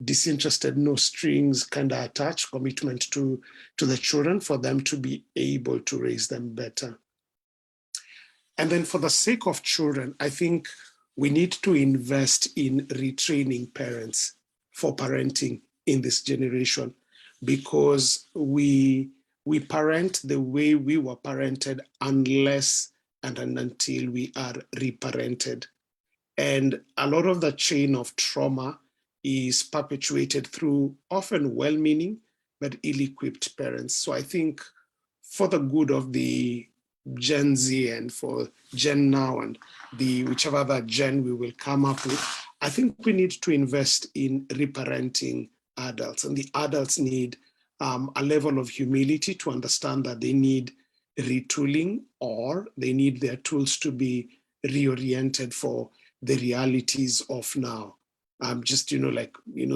disinterested, no strings kind of attached commitment to the children for them to be able to raise them better. And then for the sake of children, I think we need to invest in retraining parents for parenting in this generation, because we parent the way we were parented unless and until we are reparented. And a lot of the chain of trauma is perpetuated through often well-meaning but ill-equipped parents. So I think for the good of the Gen Z and for Gen Now and the whichever other gen we will come up with, I think we need to invest in reparenting adults, and the adults need a level of humility to understand that they need retooling, or they need their tools to be reoriented for the realities of now.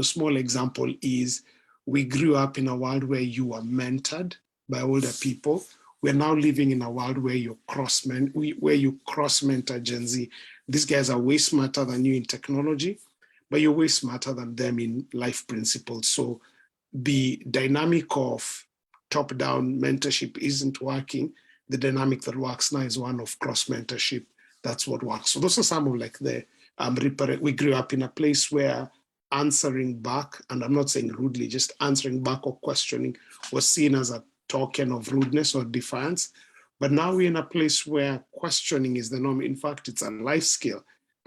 Small example is we grew up in a world where you were mentored by older people. We're now living in a world where you cross-mentor Gen Z. These guys are way smarter than you in technology, but you're way smarter than them in life principles. So the dynamic of top-down mentorship isn't working. The dynamic that works now is one of cross-mentorship. That's what works. So those are some of like the we grew up in a place where answering back, and I'm not saying rudely, just answering back or questioning was seen as a token of rudeness or defiance. But now we're in a place where questioning is the norm. In fact, it's a life skill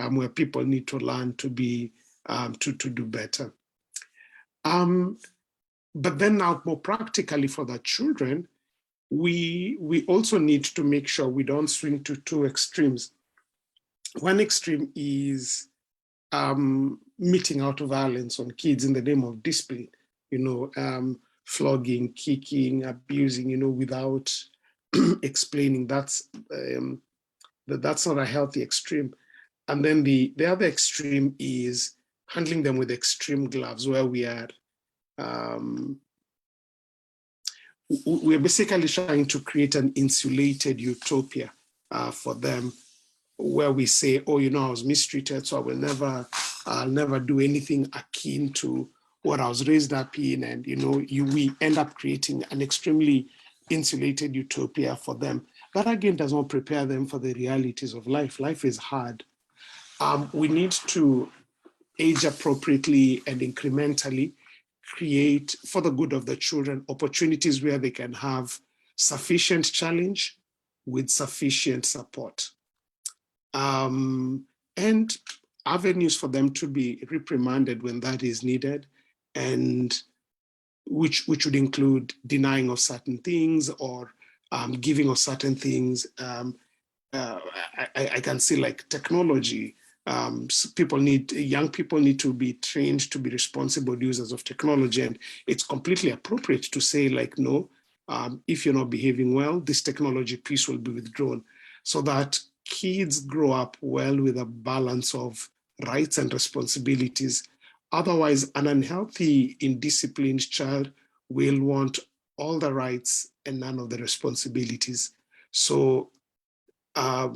where people need to learn to be to do better. But then now more practically for the children, we also need to make sure we don't swing to two extremes. One extreme is meting out violence on kids in the name of discipline, flogging, kicking, abusing, without explaining. That's not a healthy extreme. And then the other extreme is handling them with extreme gloves, where we're basically trying to create an insulated utopia for them, where we say, oh, I was mistreated, so I'll never do anything akin to what I was raised up in. And, we end up creating an extremely insulated utopia for them. That, again, does not prepare them for the realities of life. Life is hard. We need to age appropriately and incrementally create, for the good of the children, opportunities where they can have sufficient challenge with sufficient support. And avenues for them to be reprimanded when that is needed, and which would include denying of certain things or giving of certain things. I can see like technology. Young people need to be trained to be responsible users of technology, and it's completely appropriate to say like, no, if you're not behaving well, this technology piece will be withdrawn, so that kids grow up well with a balance of rights and responsibilities. Otherwise, an unhealthy, indisciplined child will want all the rights and none of the responsibilities. So I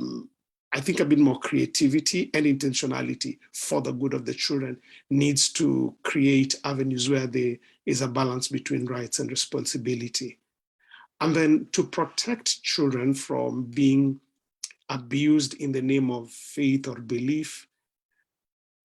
think a bit more creativity and intentionality for the good of the children needs to create avenues where there is a balance between rights and responsibility. And then to protect children from being abused in the name of faith or belief,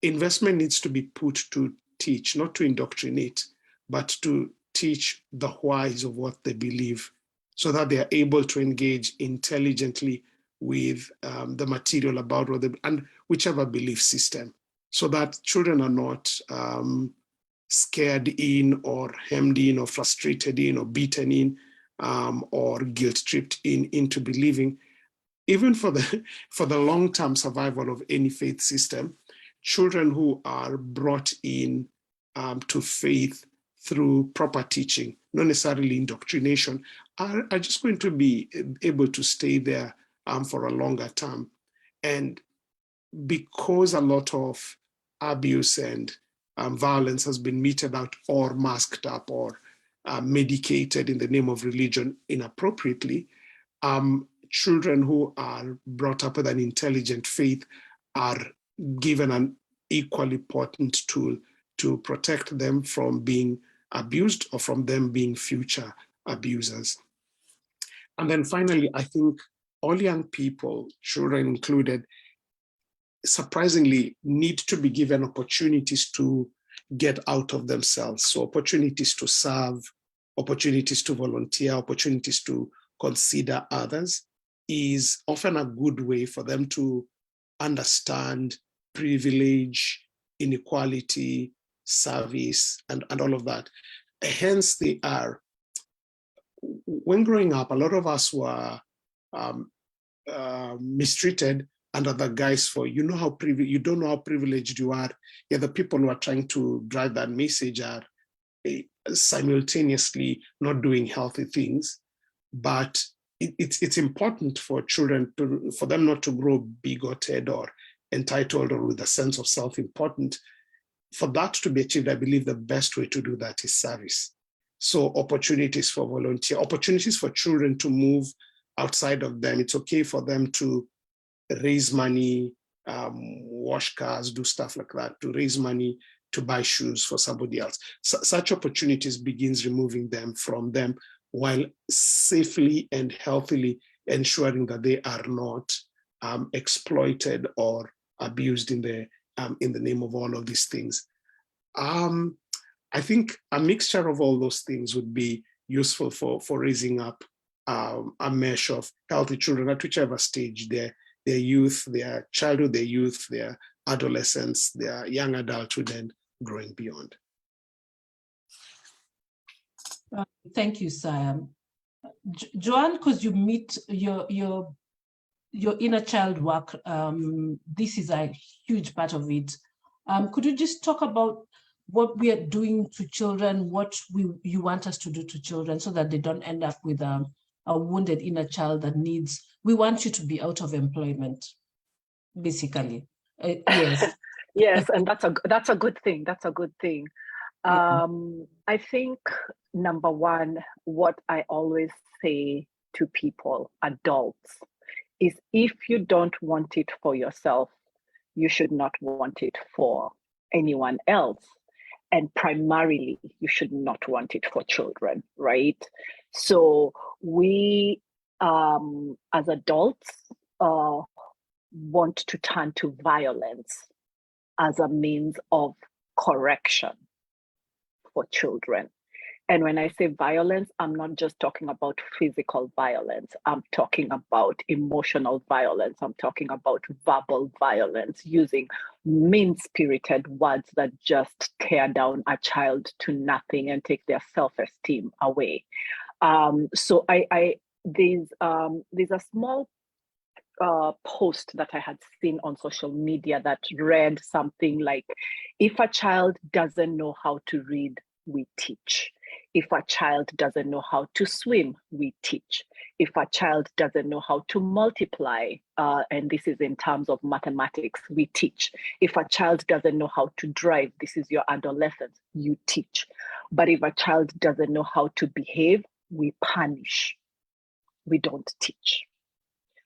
investment needs to be put to teach, not to indoctrinate, but to teach the whys of what they believe, so that they are able to engage intelligently with the material about what they, and whichever belief system, so that children are not scared in or hemmed in or frustrated in or beaten in or guilt-tripped into believing. Even for the long-term survival of any faith system, children who are brought in to faith through proper teaching, not necessarily indoctrination, are just going to be able to stay there for a longer term. And because a lot of abuse and violence has been meted out or masked up or medicated in the name of religion inappropriately, children who are brought up with an intelligent faith are given an equally potent tool to protect them from being abused or from them being future abusers. And then finally, I think all young people, children included, surprisingly need to be given opportunities to get out of themselves. So opportunities to serve, opportunities to volunteer, opportunities to consider others is often a good way for them to understand privilege, inequality, service, and all of that. Hence, they are, when growing up, a lot of us were mistreated under the guise for, you don't know how privileged you are. Yeah, the people who are trying to drive that message are simultaneously not doing healthy things. But it's important for children for them not to grow bigoted or entitled or with a sense of self-importance. For that to be achieved, I believe the best way to do that is service. So opportunities for volunteer, opportunities for children to move outside of them. It's okay for them to raise money, wash cars, do stuff like that, to raise money, to buy shoes for somebody else. Such opportunities begins removing them from them, while safely and healthily ensuring that they are not exploited or abused in the name of all of these things. I think a mixture of all those things would be useful for raising up a mesh of healthy children at whichever stage they're their youth, their childhood, their youth, their adolescence, their young adulthood, and growing beyond. Thank you, Siam. Joanne, because you meet your inner child work, this is a huge part of it. Could you just talk about what we are doing to children, what you want us to do to children so that they don't end up with a wounded inner child that needs, we want you to be out of employment, basically. Yes. Yes, and that's a good thing. That's a good thing. I think number one, what I always say to people, adults, is if you don't want it for yourself, you should not want it for anyone else. And primarily, you should not want it for children, right? So we, as adults, want to turn to violence as a means of correction for children. And when I say violence, I'm not just talking about physical violence. I'm talking about emotional violence. I'm talking about verbal violence, using mean-spirited words that just tear down a child to nothing and take their self-esteem away. So there's a small post that I had seen on social media that read something like, if a child doesn't know how to read, we teach. If a child doesn't know how to swim, we teach. If a child doesn't know how to multiply, and this is in terms of mathematics, we teach. If a child doesn't know how to drive, this is your adolescence, you teach. But if a child doesn't know how to behave, we punish. We don't teach.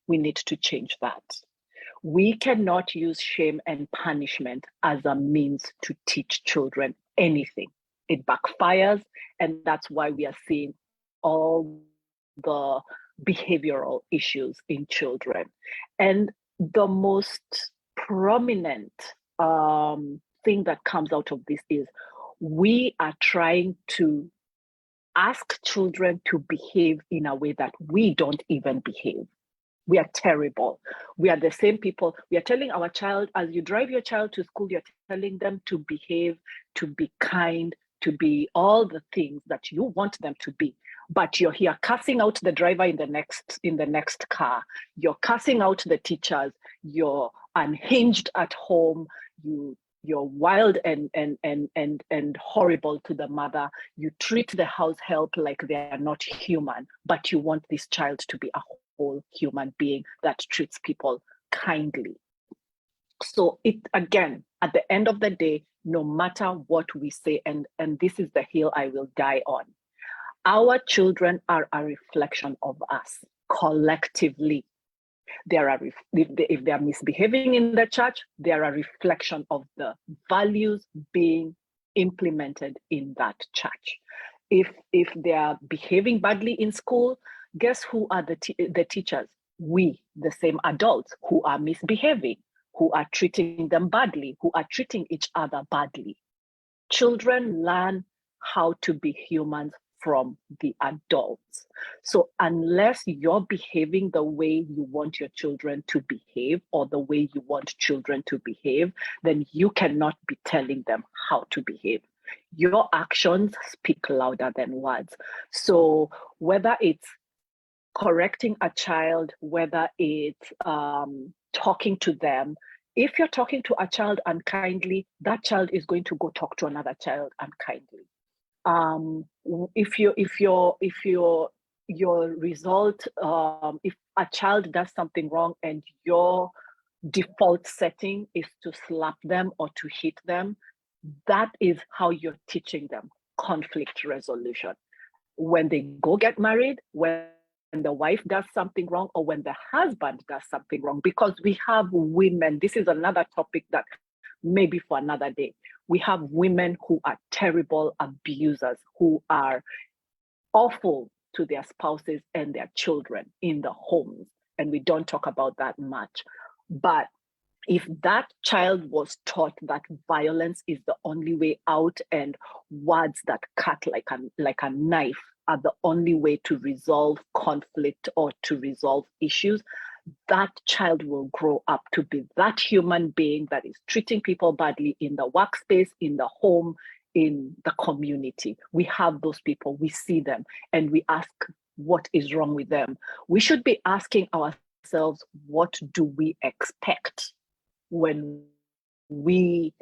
We need to change that. We cannot use shame and punishment as a means to teach children anything. It backfires, and that's why we are seeing all the behavioral issues in children. And the most prominent thing that comes out of this is we are trying to ask children to behave in a way that we don't even behave. We are terrible. We are the same people. We are telling our child, as you drive your child to school, you're telling them to behave, to be kind, to be all the things that you want them to be. But you're here cussing out the driver in the next car. You're cussing out the teachers. You're unhinged at home. You're wild and horrible to the mother. You treat the house help like they are not human, but you want this child to be a whole human being that treats people kindly. So it, again, at the end of the day, no matter what we say, and this is the hill I will die on, our children are a reflection of us collectively. If they are misbehaving in the church, they are a reflection of the values being implemented in that church. If they are behaving badly in school, guess who are the teachers? We, the same adults who are misbehaving, who are treating them badly, who are treating each other badly. Children learn how to be humans from the adults. So unless you're behaving the way you want your children to behave or the way you want children to behave, then you cannot be telling them how to behave. Your actions speak louder than words. So whether it's correcting a child, whether it's talking to them, if you're talking to a child unkindly, that child is going to go talk to another child unkindly. If a child does something wrong and your default setting is to slap them or to hit them, that is how you're teaching them conflict resolution. When they go get married, when the wife does something wrong, or when the husband does something wrong, because we have women, this is another topic that maybe for another day. We have women who are terrible abusers, who are awful to their spouses and their children in the homes. And we don't talk about that much. But if that child was taught that violence is the only way out and words that cut like a knife are the only way to resolve conflict or to resolve issues, that child will grow up to be that human being that is treating people badly in the workspace, in the home, in the community. We have those people, we see them, and we ask, what is wrong with them? We should be asking ourselves, what do we expect when we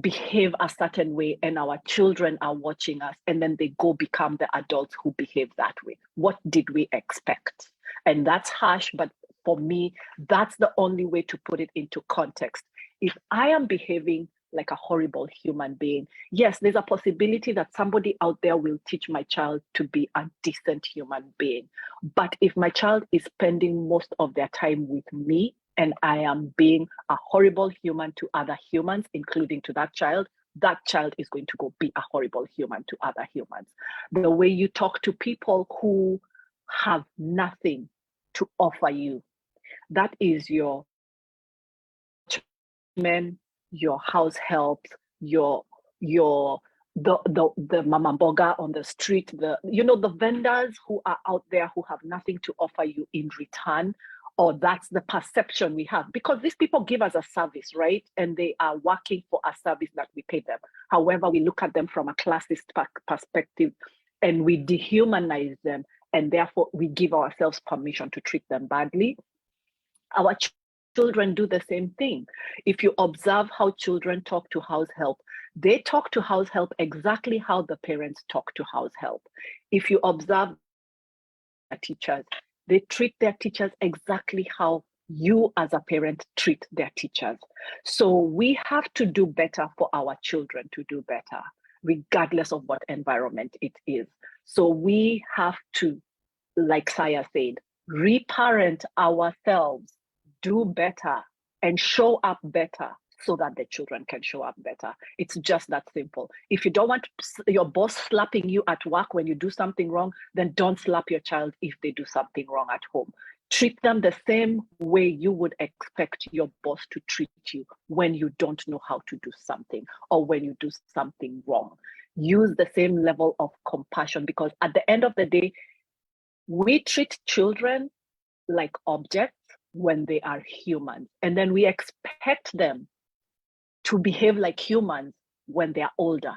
behave a certain way and our children are watching us, and then they go become the adults who behave that way? What did we expect? And that's harsh, but for me, that's the only way to put it into context. If I am behaving like a horrible human being, yes, there's a possibility that somebody out there will teach my child to be a decent human being. But if my child is spending most of their time with me and I am being a horrible human to other humans, including to that child is going to go be a horrible human to other humans. The way you talk to people who have nothing to offer you, that is your men, your house helps, the mama mboga on the street, the vendors who are out there who have nothing to offer you in return, or that's the perception we have, because these people give us a service, right? And they are working for a service that we pay them. However, we look at them from a classist perspective and we dehumanize them, and therefore we give ourselves permission to treat them badly. Our children do the same thing. If you observe how children talk to house help, they talk to house help exactly how the parents talk to house help. If you observe teachers, they treat their teachers exactly how you as a parent treat their teachers. So we have to do better for our children to do better, regardless of what environment it is. So we have to, like Saya said, reparent ourselves, do better, and show up better so that the children can show up better. It's just that simple. If you don't want your boss slapping you at work when you do something wrong, then don't slap your child if they do something wrong at home. Treat them the same way you would expect your boss to treat you when you don't know how to do something or when you do something wrong. Use the same level of compassion, because at the end of the day, we treat children like objects when they are humans, and then we expect them to behave like humans when they are older.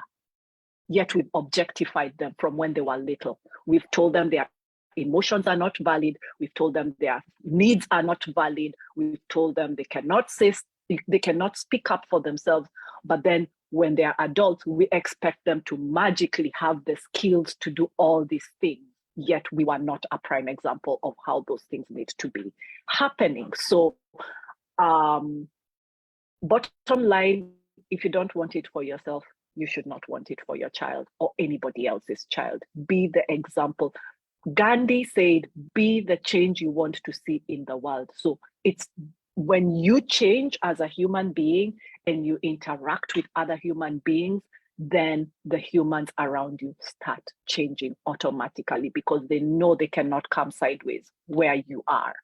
Yet we've objectified them from when they were little. We've told them their emotions are not valid. We've told them their needs are not valid. We've told them they cannot speak up for themselves. But then when they are adults, we expect them to magically have the skills to do all these things. Yet we were not a prime example of how those things need to be happening. So bottom line, if you don't want it for yourself, you should not want it for your child or anybody else's child. Be the example. Gandhi said, be the change you want to see in the world. So it's when you change as a human being and you interact with other human beings, then the humans around you start changing automatically, because they know they cannot come sideways where you are.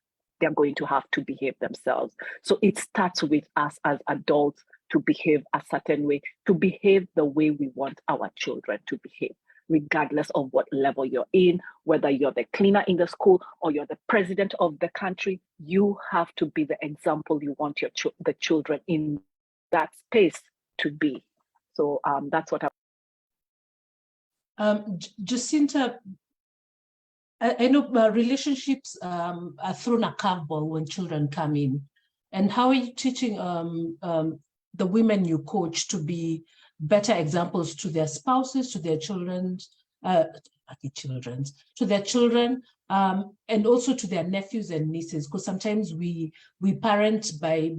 They're going to have to behave themselves. So it starts with us as adults to behave a certain way, to behave the way we want our children to behave, regardless of what level you're in, whether you're the cleaner in the school or you're the president of the country. You have to be the example you want the children in that space to be. So that's what Jacinta, I know relationships are thrown a curveball when children come in. And how are you teaching the women you coach to be better examples to their spouses, to their children, and also to their nephews and nieces? Because sometimes we parent by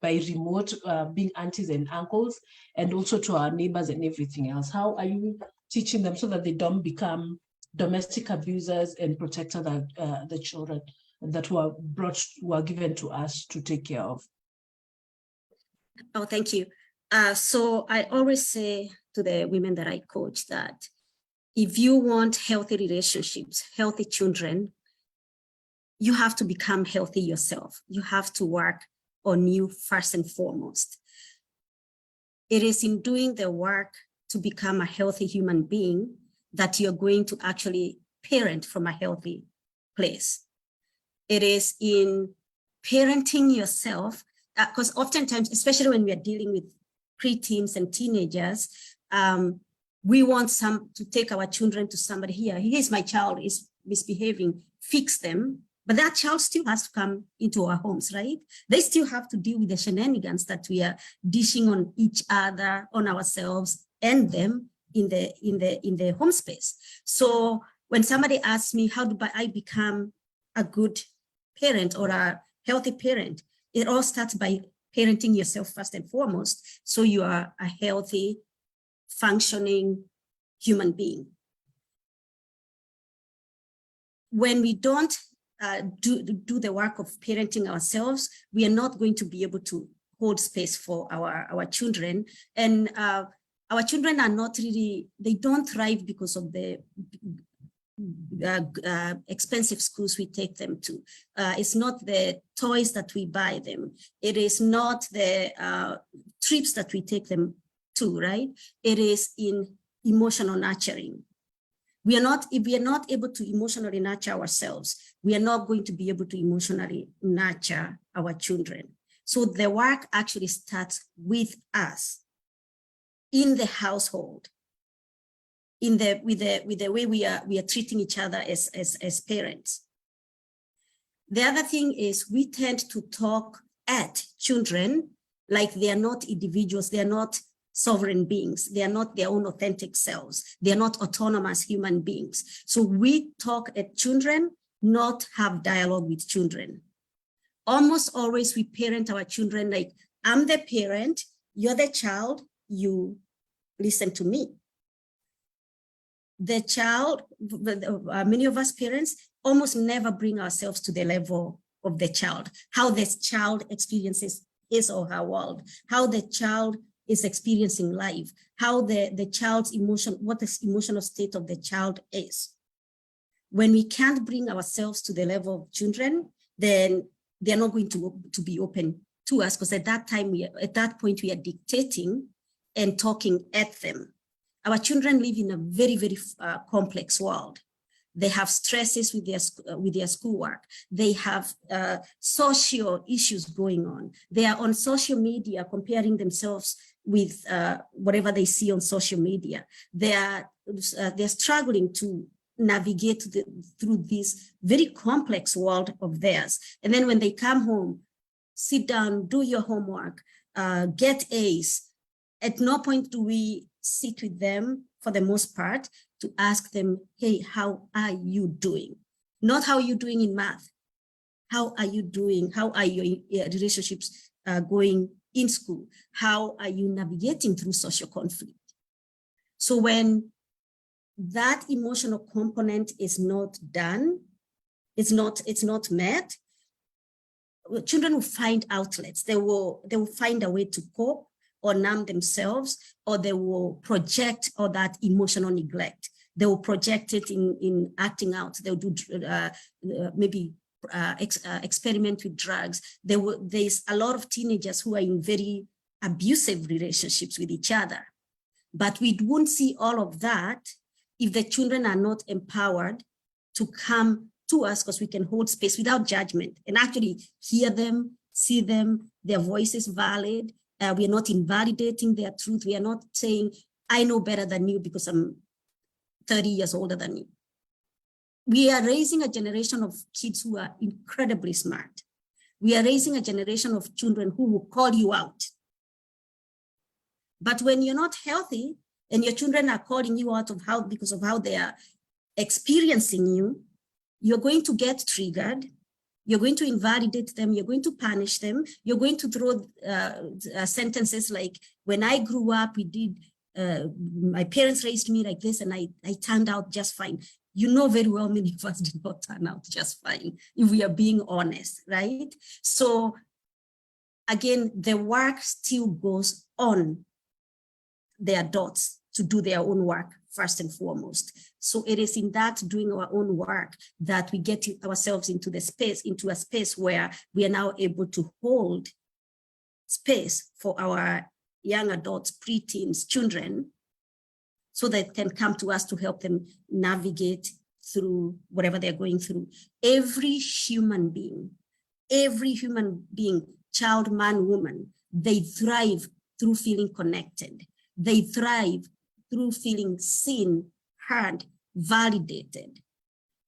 remote, being aunties and uncles, and also to our neighbors and everything else. How are you teaching them so that they don't become domestic abusers and protect the children that were given to us to take care of? Oh, thank you. So I always say to the women that I coach that if you want healthy relationships, healthy children, you have to become healthy yourself. You have to work on you first and foremost. It is in doing the work to become a healthy human being that you're going to actually parent from a healthy place. It is in parenting yourself, because oftentimes, especially when we are dealing with preteens and teenagers, we want to take our children to somebody. Here's my child is misbehaving, fix them. But that child still has to come into our homes, right? They still have to deal with the shenanigans that we are dishing on each other, on ourselves, and them in the home space. So when somebody asks me, how do I become a good parent or a healthy parent? It all starts by parenting yourself first and foremost, so you are a healthy, functioning human being. When we don't do the work of parenting ourselves, we are not going to be able to hold space for our children. And our children are not really, they don't thrive because of the expensive schools we take them to. It's not the toys that we buy them. It is not the trips that we take them to, right? It is in emotional nurturing. If we are not able to emotionally nurture ourselves, we are not going to be able to emotionally nurture our children. So the work actually starts with us in the household, with the way we are treating each other as parents. The other thing is we tend to talk at children like they are not individuals, they are not sovereign beings. They are not their own authentic selves. They are not autonomous human beings. So we talk at children, not have dialogue with children. Almost always we parent our children like, I'm the parent, you're the child, you listen to me. The child, many of us parents almost never bring ourselves to the level of the child, how the child experiences his or her world, how the child is experiencing life, how the child's emotion, what the emotional state of the child is. When we can't bring ourselves to the level of children, then they're not going to be open to us, because at that point we are dictating and talking at them. Our children live in a very, very complex world. They have stresses with their schoolwork. They have social issues going on. They are on social media comparing themselves with whatever they see on social media. They're struggling to navigate through this very complex world of theirs. And then when they come home, sit down, do your homework, get A's. At no point do we sit with them, for the most part, to ask them, hey, how are you doing? Not how are you doing in math. How are you doing? How are your relationships going in school? How are you navigating through social conflict? So when that emotional component is not done, it's not met, children will find outlets. They will find a way to cope or numb themselves, or they will project all that emotional neglect. They will project it in acting out. They'll do maybe experiment with drugs. There's a lot of teenagers who are in very abusive relationships with each other. But we won't see all of that if the children are not empowered to come to us, because we can hold space without judgment and actually hear them, see them, their voice is valid. We are not invalidating their truth. We are not saying, I know better than you because I'm 30 years older than you. We are raising a generation of kids who are incredibly smart. We are raising a generation of children who will call you out. But when you're not healthy and your children are calling you out because of how they are experiencing you, you're going to get triggered. You're going to invalidate them. You're going to punish them. You're going to throw sentences like, when I grew up, my parents raised me like this and I turned out just fine. You know very well many of us did not turn out just fine, if we are being honest, right? So again, the work still goes on the adults to do their own work first and foremost. So it is in that doing our own work that we get ourselves into a space where we are now able to hold space for our young adults, preteens, children, so they can come to us to help them navigate through whatever they're going through. Every human being, child, man, woman, they thrive through feeling connected. They thrive through feeling seen, heard, validated.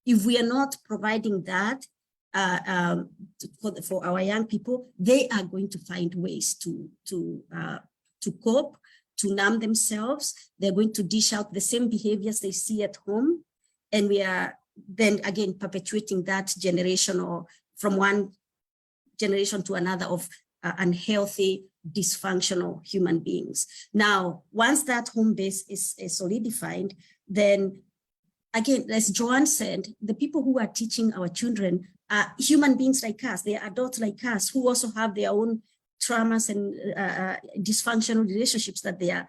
If we are not providing that for our young people, they are going to find ways to cope, to numb themselves. They're going to dish out the same behaviors they see at home. And we are then again perpetuating that generation, or from one generation to another, of unhealthy, dysfunctional human beings. Now, once that home base is solidified, then again, as Joanne said, the people who are teaching our children are human beings like us. They are adults like us who also have their own traumas and dysfunctional relationships that they are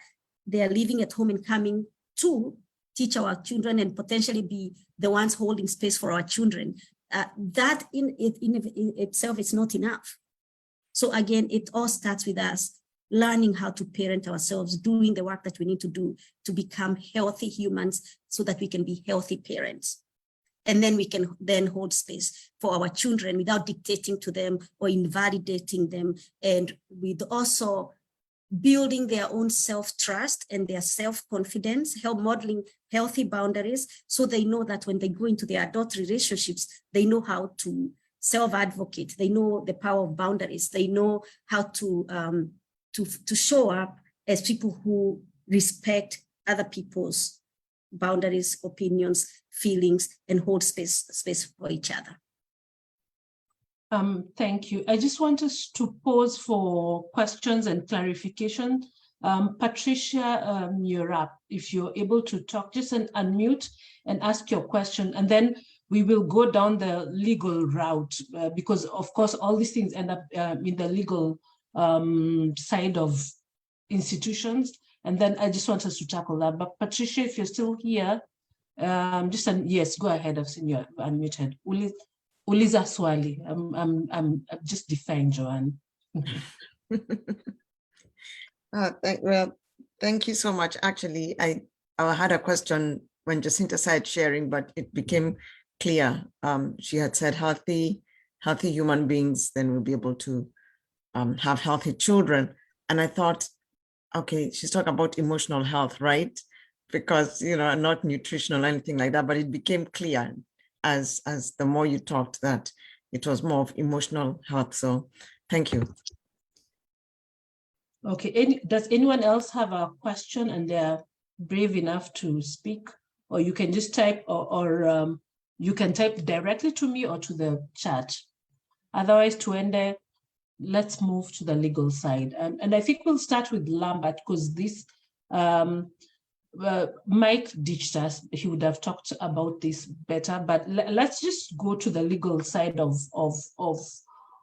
living at home and coming to teach our children and potentially be the ones holding space for our children. That in itself is not enough. So again, it all starts with us learning how to parent ourselves, doing the work that we need to do to become healthy humans so that we can be healthy parents. And then we can then hold space for our children without dictating to them or invalidating them, and with also building their own self-trust and their self-confidence, help modeling healthy boundaries so they know that when they go into their adult relationships, they know how to self-advocate, they know the power of boundaries, they know how to show up as people who respect other people's boundaries, opinions, feelings, and hold space for each other. Thank you. I just want us to pause for questions and clarification. Patricia, you're up. If you're able to talk, just unmute and ask your question, and then we will go down the legal route because, of course, all these things end up in the legal side of institutions. And then I just want us to tackle that. But Patricia, if you're still here, yes, go ahead. I've seen you unmuted. Uliza swali. I'm just defying Joanne. Thank you so much. Actually, I had a question when Jacinta started sharing, but it became clear. She had said healthy human beings then will be able to have healthy children. And I thought, okay, she's talking about emotional health, right? Because, not nutritional or anything like that, but it became clear as the more you talked that it was more of emotional health. So thank you. Okay, does anyone else have a question and they're brave enough to speak? Or you can just type, or you can type directly to me or to the chat. Otherwise, Tuende, let's move to the legal side. And I think we'll start with Lambert, because this, Mike ditched us. He would have talked about this better, but let's just go to the legal side of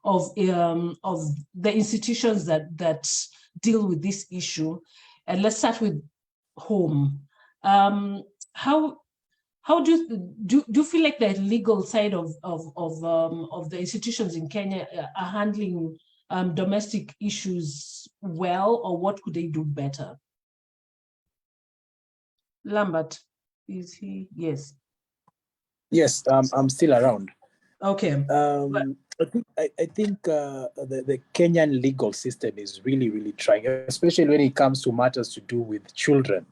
the institutions that deal with this issue. And let's start with home. How do you feel like the legal side of the institutions in Kenya are handling domestic issues well, or what could they do better? Lambert, is he? Yes. Yes, I'm still around. Okay. I think the Kenyan legal system is really trying, especially when it comes to matters to do with children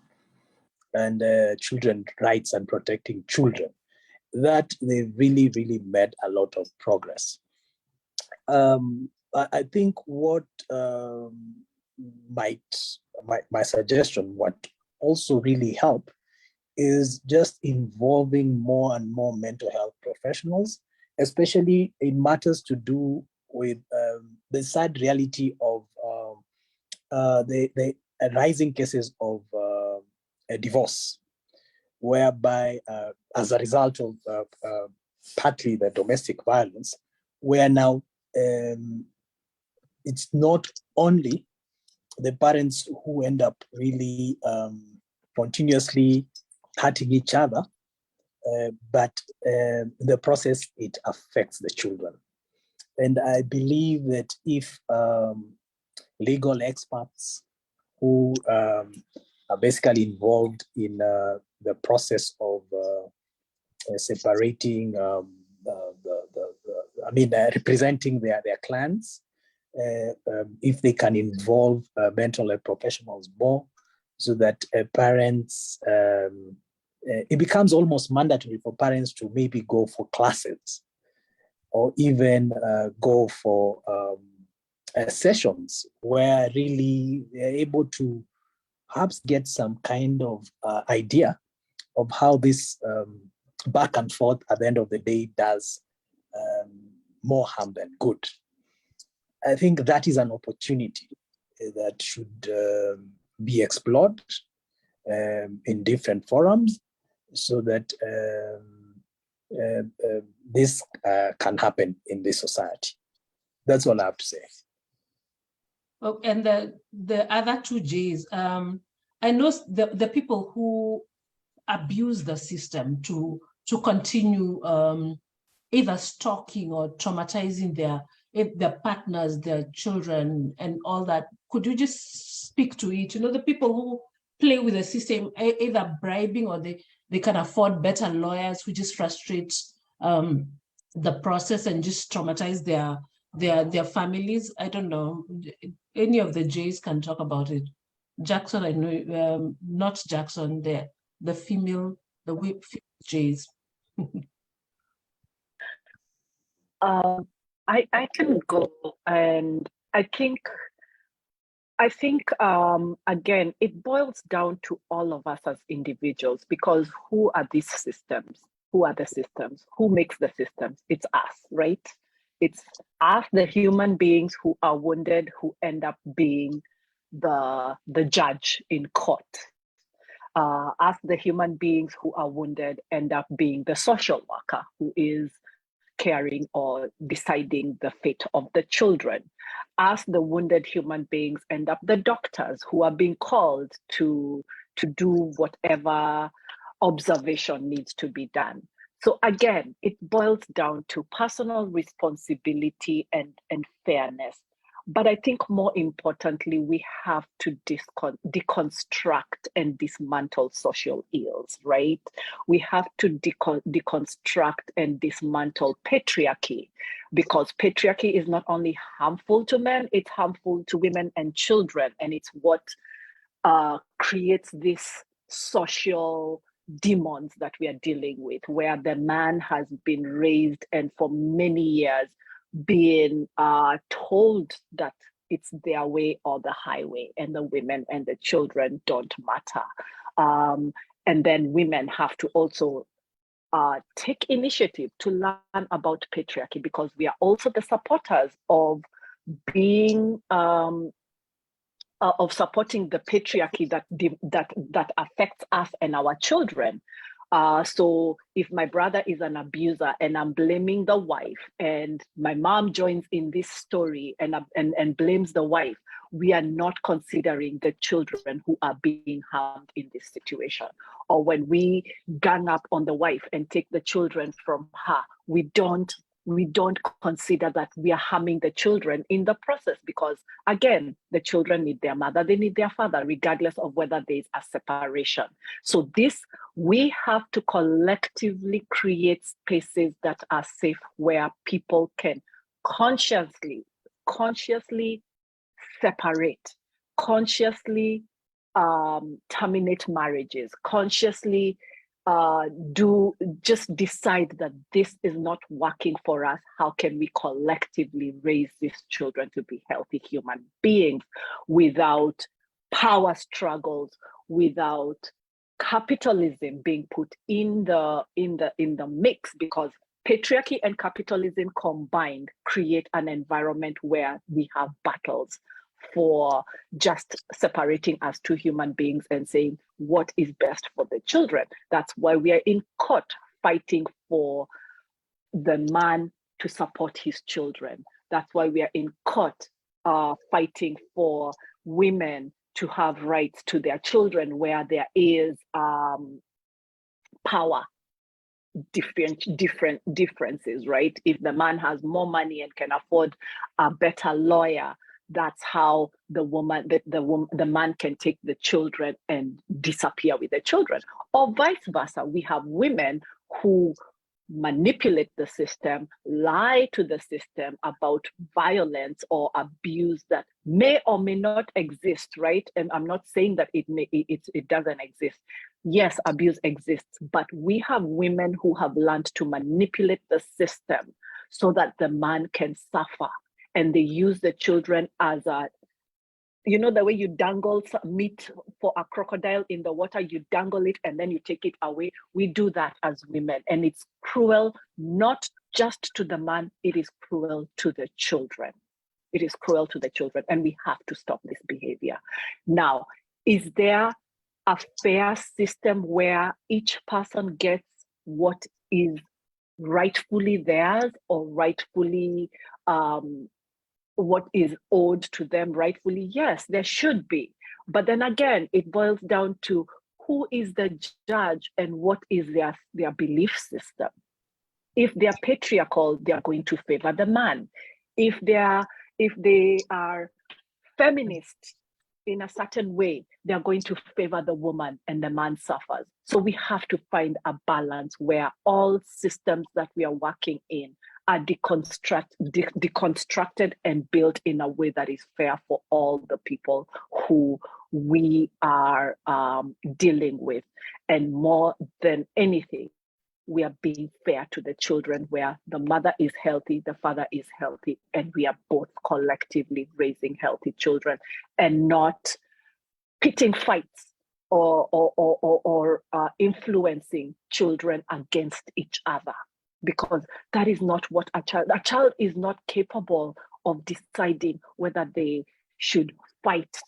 and children's rights and protecting children, that they really made a lot of progress. I think what my suggestion, what also really help, is just involving more and more mental health professionals, especially in matters to do with the sad reality of the rising cases of a divorce, whereby as a result of partly the domestic violence, where now it's not only the parents who end up really continuously hurting each other, but in the process, it affects the children. And I believe that if legal experts who are basically involved in the process of separating, representing their clans, if they can involve mental health professionals more, so that parents, it becomes almost mandatory for parents to maybe go for classes or even go for sessions where really they're able to perhaps get some kind of idea of how this back and forth at the end of the day does more harm than good. I think that is an opportunity that should be explored in different forums, so that this can happen in this society. That's all I have to say. Oh, and the other two J's, I know the people who abuse the system to continue either stalking or traumatizing their partners, their children, and all that. Could you just speak to it? You know, the people who play with the system, either bribing or they can afford better lawyers who just frustrate the process and just traumatize their families. I don't know. Any of the J's can talk about it. Jackson, I know, not Jackson, the female J's. I can go, and I think again, it boils down to all of us as individuals, because who are these systems? Who are the systems? Who makes the systems? It's us, right? It's us, the human beings who are wounded, who end up being the judge in court. Us, the human beings who are wounded, end up being the social worker who is caring or deciding the fate of the children. As the wounded human beings end up the doctors who are being called to do whatever observation needs to be done. So again, it boils down to personal responsibility and fairness. But I think more importantly, we have to deconstruct and dismantle social ills, right? We have to deconstruct and dismantle patriarchy, because patriarchy is not only harmful to men, it's harmful to women and children. And it's what creates this social demons that we are dealing with, where the man has been raised and for many years being told that it's their way or the highway, and the women and the children don't matter. And then women have to also take initiative to learn about patriarchy, because we are also the supporters of being of supporting the patriarchy that affects us and our children. So if my brother is an abuser and I'm blaming the wife, and my mom joins in this story and blames the wife, we are not considering the children who are being harmed in this situation. Or when we gang up on the wife and take the children from her, we don't consider that we are harming the children in the process, because again, the children need their mother, they need their father, regardless of whether there is a separation. So we have to collectively create spaces that are safe, where people can consciously separate, consciously terminate marriages, consciously just decide that this is not working for us. How can we collectively raise these children to be healthy human beings without power struggles, without capitalism being put in the mix? Because patriarchy and capitalism combined create an environment where we have battles for just separating as two human beings and saying what is best for the children. That's why we are in court fighting for the man to support his children. That's why we are in court fighting for women to have rights to their children, where there is power differences, right? If the man has more money and can afford a better lawyer, that's how the man can take the children and disappear with the children. Or vice versa, we have women who manipulate the system, lie to the system about violence or abuse that may or may not exist, right? And I'm not saying that it doesn't exist. Yes, abuse exists, but we have women who have learned to manipulate the system so that the man can suffer. And they use the children as a, you know, the way you dangle meat for a crocodile in the water, you dangle it and then you take it away. We do that as women. And it's cruel, not just to the man, it is cruel to the children. It is cruel to the children. And we have to stop this behavior. Now, is there a fair system where each person gets what is rightfully theirs or rightfully what is owed to them rightfully? Yes, there should be. But then again, it boils down to who is the judge and what is their belief system. If they are patriarchal, they are going to favor the man. If they are feminist in a certain way, they are going to favor the woman and the man suffers. So we have to find a balance where all systems that we are working in are deconstructed and built in a way that is fair for all the people who we are dealing with. And more than anything, we are being fair to the children, where the mother is healthy, the father is healthy, and we are both collectively raising healthy children and not pitting fights or influencing children against each other. Because that is not what a child is not capable of deciding whether they should fight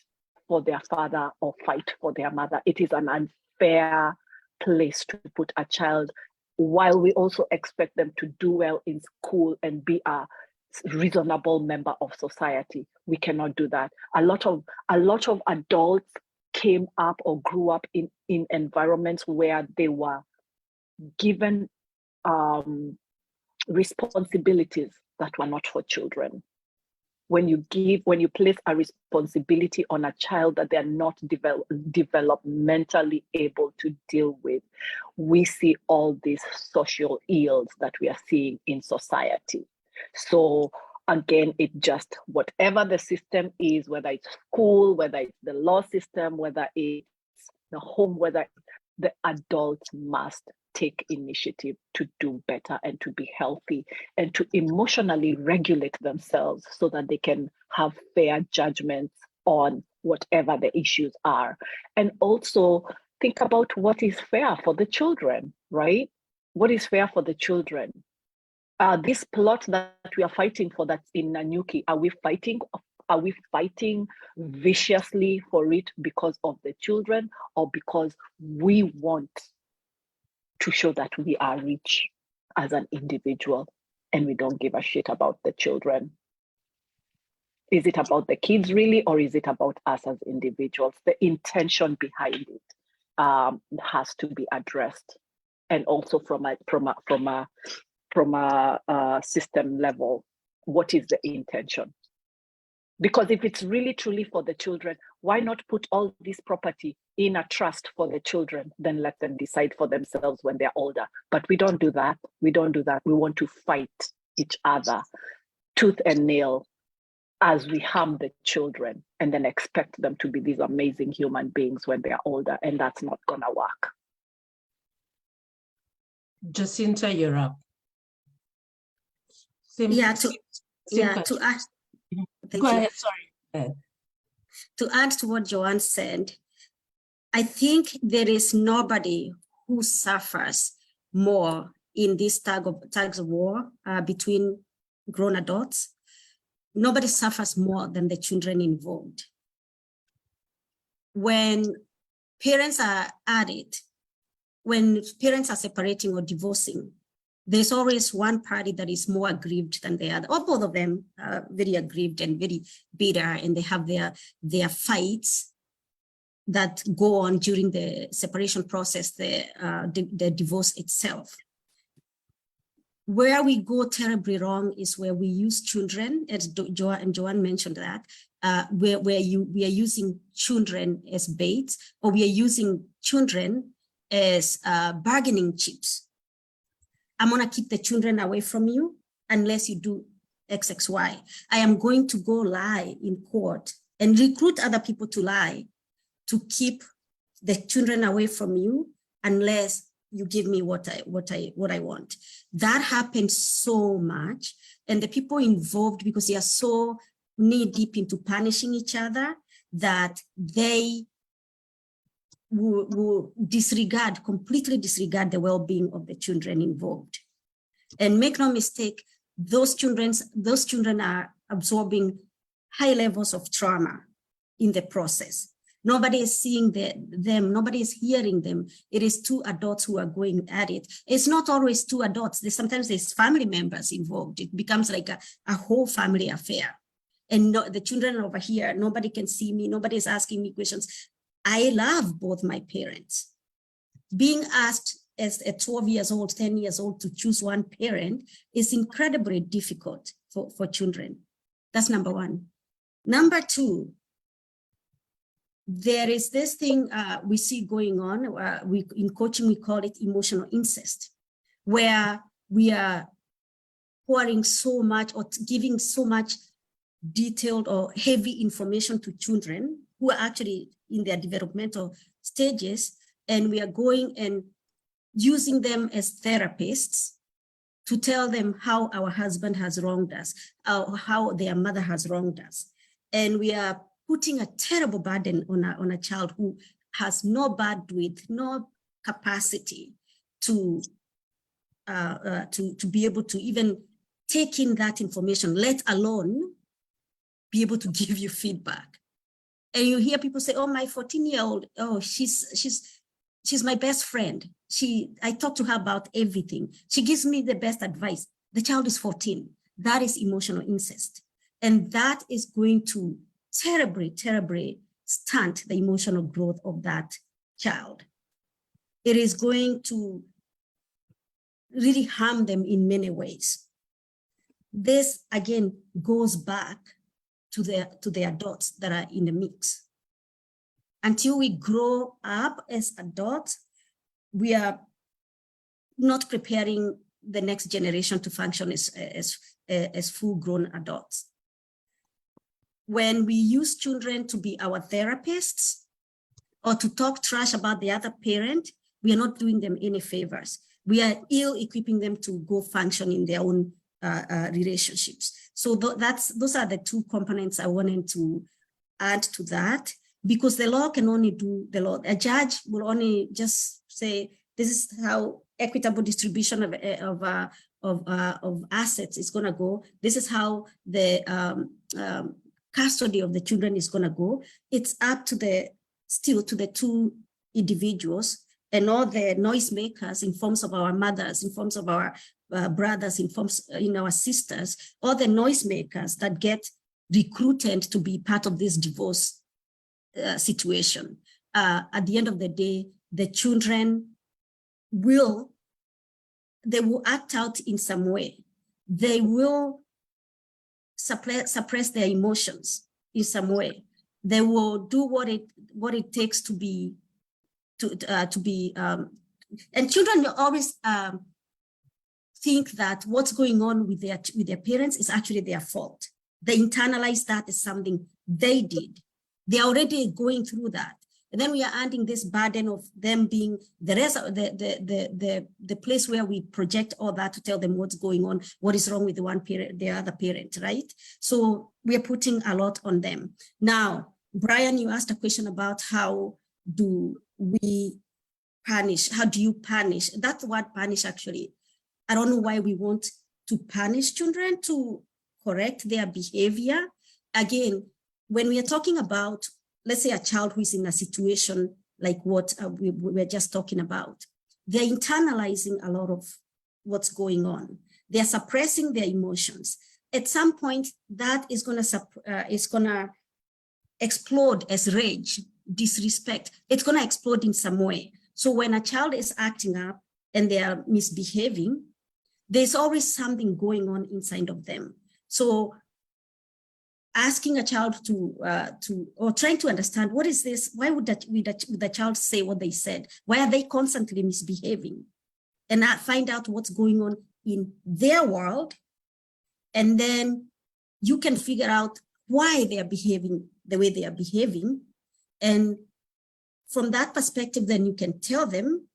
for their father or fight for their mother. It is an unfair place to put a child, while we also expect them to do well in school and be a reasonable member of society. We cannot do that. A lot of adults came up or grew up in environments where they were given responsibilities that were not for children. When you place a responsibility on a child that they're not developmentally able to deal with, we see all these social ills that we are seeing in society. So again, it just, whatever the system is, whether it's school, whether it's the law system, whether it's the home, whether the adults must take initiative to do better and to be healthy and to emotionally regulate themselves so that they can have fair judgments on whatever the issues are. And also think about what is fair for the children, right? What is fair for the children? This plot that we are fighting for that's in Nanyuki, are we fighting viciously for it because of the children, or because we want to show that we are rich as an individual and we don't give a shit about the children? Is it about the kids really, or is it about us as individuals? The intention behind it has to be addressed, and also from a system level, what is the intention? Because if it's really truly for the children, why not put all this property in a trust for the children, then let them decide for themselves when they're older? But we don't do that. We don't do that. We want to fight each other tooth and nail as we harm the children and then expect them to be these amazing human beings when they're older. And that's not gonna work. Jacinta, you're up. To add. Go ahead, sorry. To add to what Joanne said, I think there is nobody who suffers more in this tags of war between grown adults. Nobody suffers more than the children involved. When parents are at it, when parents are separating or divorcing, there's always one party that is more aggrieved than the other, or both of them are very aggrieved and very bitter, and they have their fights that go on during the separation process, the divorce itself. Where we go terribly wrong is where we use children, as Joanne mentioned that, we are using children as bait, or we are using children as bargaining chips I'm going to keep the children away from you unless you do XXY. I am going to go lie in court and recruit other people to lie to keep the children away from you unless you give me what I want. That happens so much. And the people involved, because they are so knee deep into punishing each other, that they will completely disregard the well-being of the children involved. And make no mistake, those children are absorbing high levels of trauma in the process. Nobody is seeing them, nobody is hearing them. It is two adults who are going at it. It's not always two adults. Sometimes there's family members involved. It becomes like a whole family affair. And the children over here, nobody can see me, nobody is asking me questions. I love both my parents. Being asked as a 12 years old, 10 years old to choose one parent is incredibly difficult for children. That's number one. Number two, there is this thing we see going on. In coaching, we call it emotional incest, where we are pouring so much or giving so much detailed or heavy information to children who are actually in their developmental stages, and we are going and using them as therapists to tell them how our husband has wronged us, how their mother has wronged us. And we are putting a terrible burden on a child who has no bandwidth, no capacity to be able to even take in that information, let alone be able to give you feedback. And you hear people say, oh, my 14-year-old, oh, she's my best friend. I talk to her about everything. She gives me the best advice. The child is 14. That is emotional incest. And that is going to terribly, terribly stunt the emotional growth of that child. It is going to really harm them in many ways. This, again, goes back to the adults that are in the mix. Until we grow up as adults, we are not preparing the next generation to function as full-grown adults. When we use children to be our therapists or to talk trash about the other parent, we are not doing them any favors. We are ill-equipping them to go function in their own relationships. So those are the two components I wanted to add to that, because the law can only do the law. A judge will only just say, this is how equitable distribution of assets is going to go. This is how the custody of the children is going to go. It's up to the two individuals and all the noisemakers in forms of our mothers, in forms of our brothers, in our sisters, all the noisemakers that get recruited to be part of this divorce situation. At the end of the day, the children will act out in some way. They will suppress their emotions in some way. They will do what it takes to be, and children always think that what's going on with their parents is actually their fault. They internalize that as something they did. They're already going through that. And then we are adding this burden of them being the rest of the place where we project all that to tell them what's going on, what is wrong with the other parent, right? So we are putting a lot on them. Now, Brian, you asked a question about how do we punish? How do you punish? That word punish, actually, I don't know why we want to punish children, to correct their behavior. Again, when we are talking about, let's say, a child who is in a situation like what we were just talking about, they're internalizing a lot of what's going on. They're suppressing their emotions. At some point, that is going to explode as rage, disrespect. It's going to explode in some way. So when a child is acting up and they are misbehaving, there's always something going on inside of them. So asking a child or trying to understand, what is this? Why would the child say what they said? Why are they constantly misbehaving? and find out what's going on in their world. And then you can figure out why they are behaving the way they are behaving. And from that perspective, then you can tell them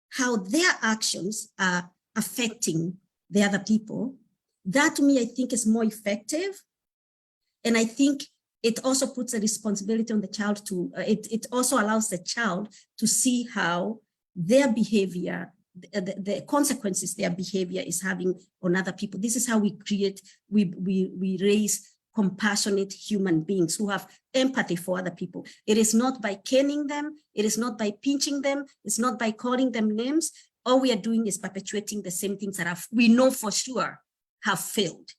how their actions are affecting the other people. That, to me, I think is more effective. And I think it also puts a responsibility on the child to, it also allows the child to see how their behavior, the consequences their behavior is having on other people. This is how we create, we raise compassionate human beings who have empathy for other people. It is not by caning them. It is not by pinching them. It's not by calling them names. All we are doing is perpetuating the same things that we know for sure have failed.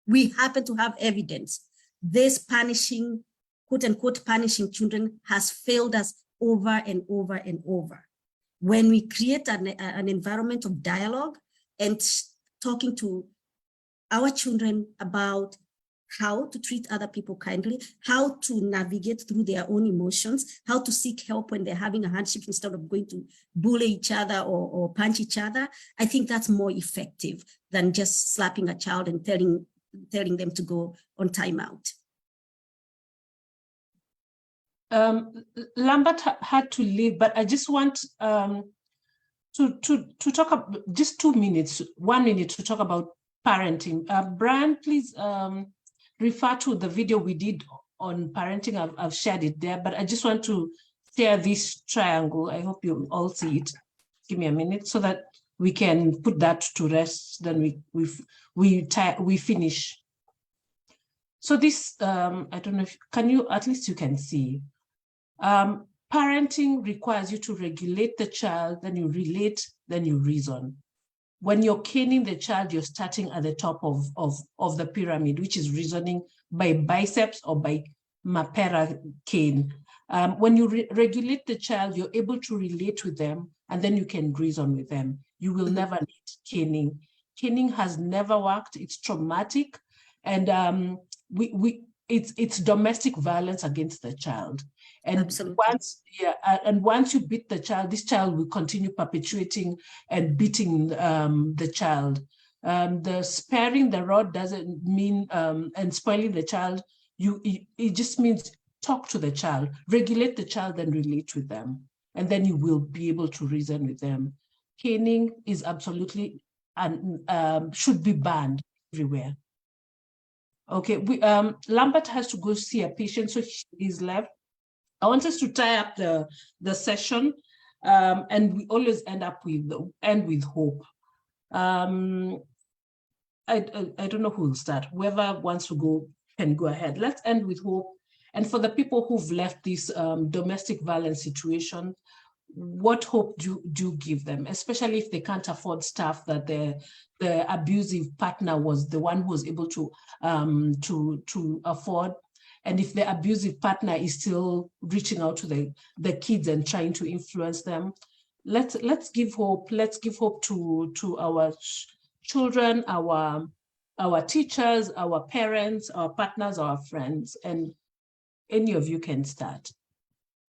We happen to have evidence. This punishing, quote unquote, punishing children has failed us over and over and over. When we create an environment of dialogue and talking to our children about how to treat other people kindly, how to navigate through their own emotions, how to seek help when they're having a hardship instead of going to bully each other or punch each other, I think that's more effective than just slapping a child and telling them to go on timeout. Lambert had to leave, but I just want to talk about just 1 minute to talk about parenting. Brian, please refer to the video we did on parenting. I've shared it there, but I just want to share this triangle. I hope you all see it. Give me a minute so that we can put that to rest. Then we finish. So this, I don't know if, at least you can see. Parenting requires you to regulate the child, then you relate, then you reason. When you're caning the child, you're starting at the top of the pyramid, which is reasoning by biceps or by mapera cane. When you regulate the child, you're able to relate with them, and then you can reason with them. You will never need caning. Caning has never worked. It's traumatic, and it's domestic violence against the child. And Absolutely. once you beat the child, this child will continue perpetuating and beating the child. The sparing the rod doesn't mean and spoiling the child. It just means talk to the child, regulate the child, and relate with them, and then you will be able to reason with them. Caning is absolutely and should be banned everywhere. Okay, Lambert has to go see a patient, so he's left. I want us to tie up the session, and we always end with hope. I don't know who will start. Whoever wants to go can go ahead. Let's end with hope. And for the people who've left this domestic violence situation, what hope do you give them, especially if they can't afford staff, that the abusive partner was the one who was able to afford? And if the abusive partner is still reaching out to the kids and trying to influence them, let's give hope. Let's give hope to our children, our teachers, our parents, our partners, our friends. And any of you can start.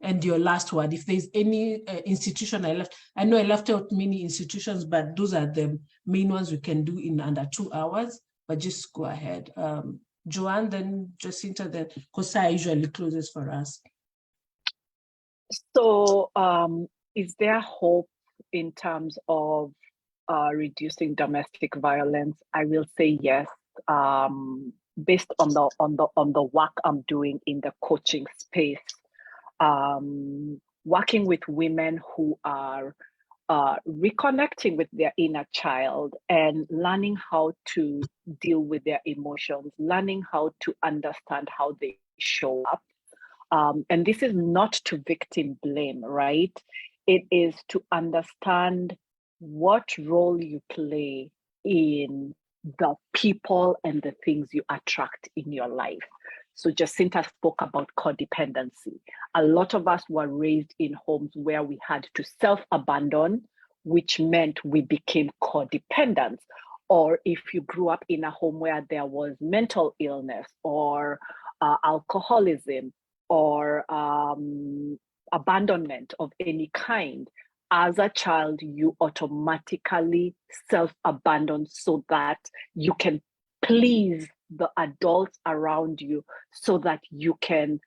And your last word, if there's any institution I left, I know I left out many institutions, but those are the main ones we can do in under 2 hours, but just go ahead. Joanne, then Jacinta, then Kosai usually closes for us. So is there hope in terms of reducing domestic violence? I will say yes. Based on the work I'm doing in the coaching space, working with women who are reconnecting with their inner child and learning how to deal with their emotions, learning how to understand how they show up. And this is not to victim blame, right? It is to understand what role you play in the people and the things you attract in your life. So Jacinta spoke about codependency. A lot of us were raised in homes where we had to self-abandon, which meant we became codependent. Or if you grew up in a home where there was mental illness or alcoholism or abandonment of any kind, as a child, you automatically self-abandon so that you can please the adults around you, so that you can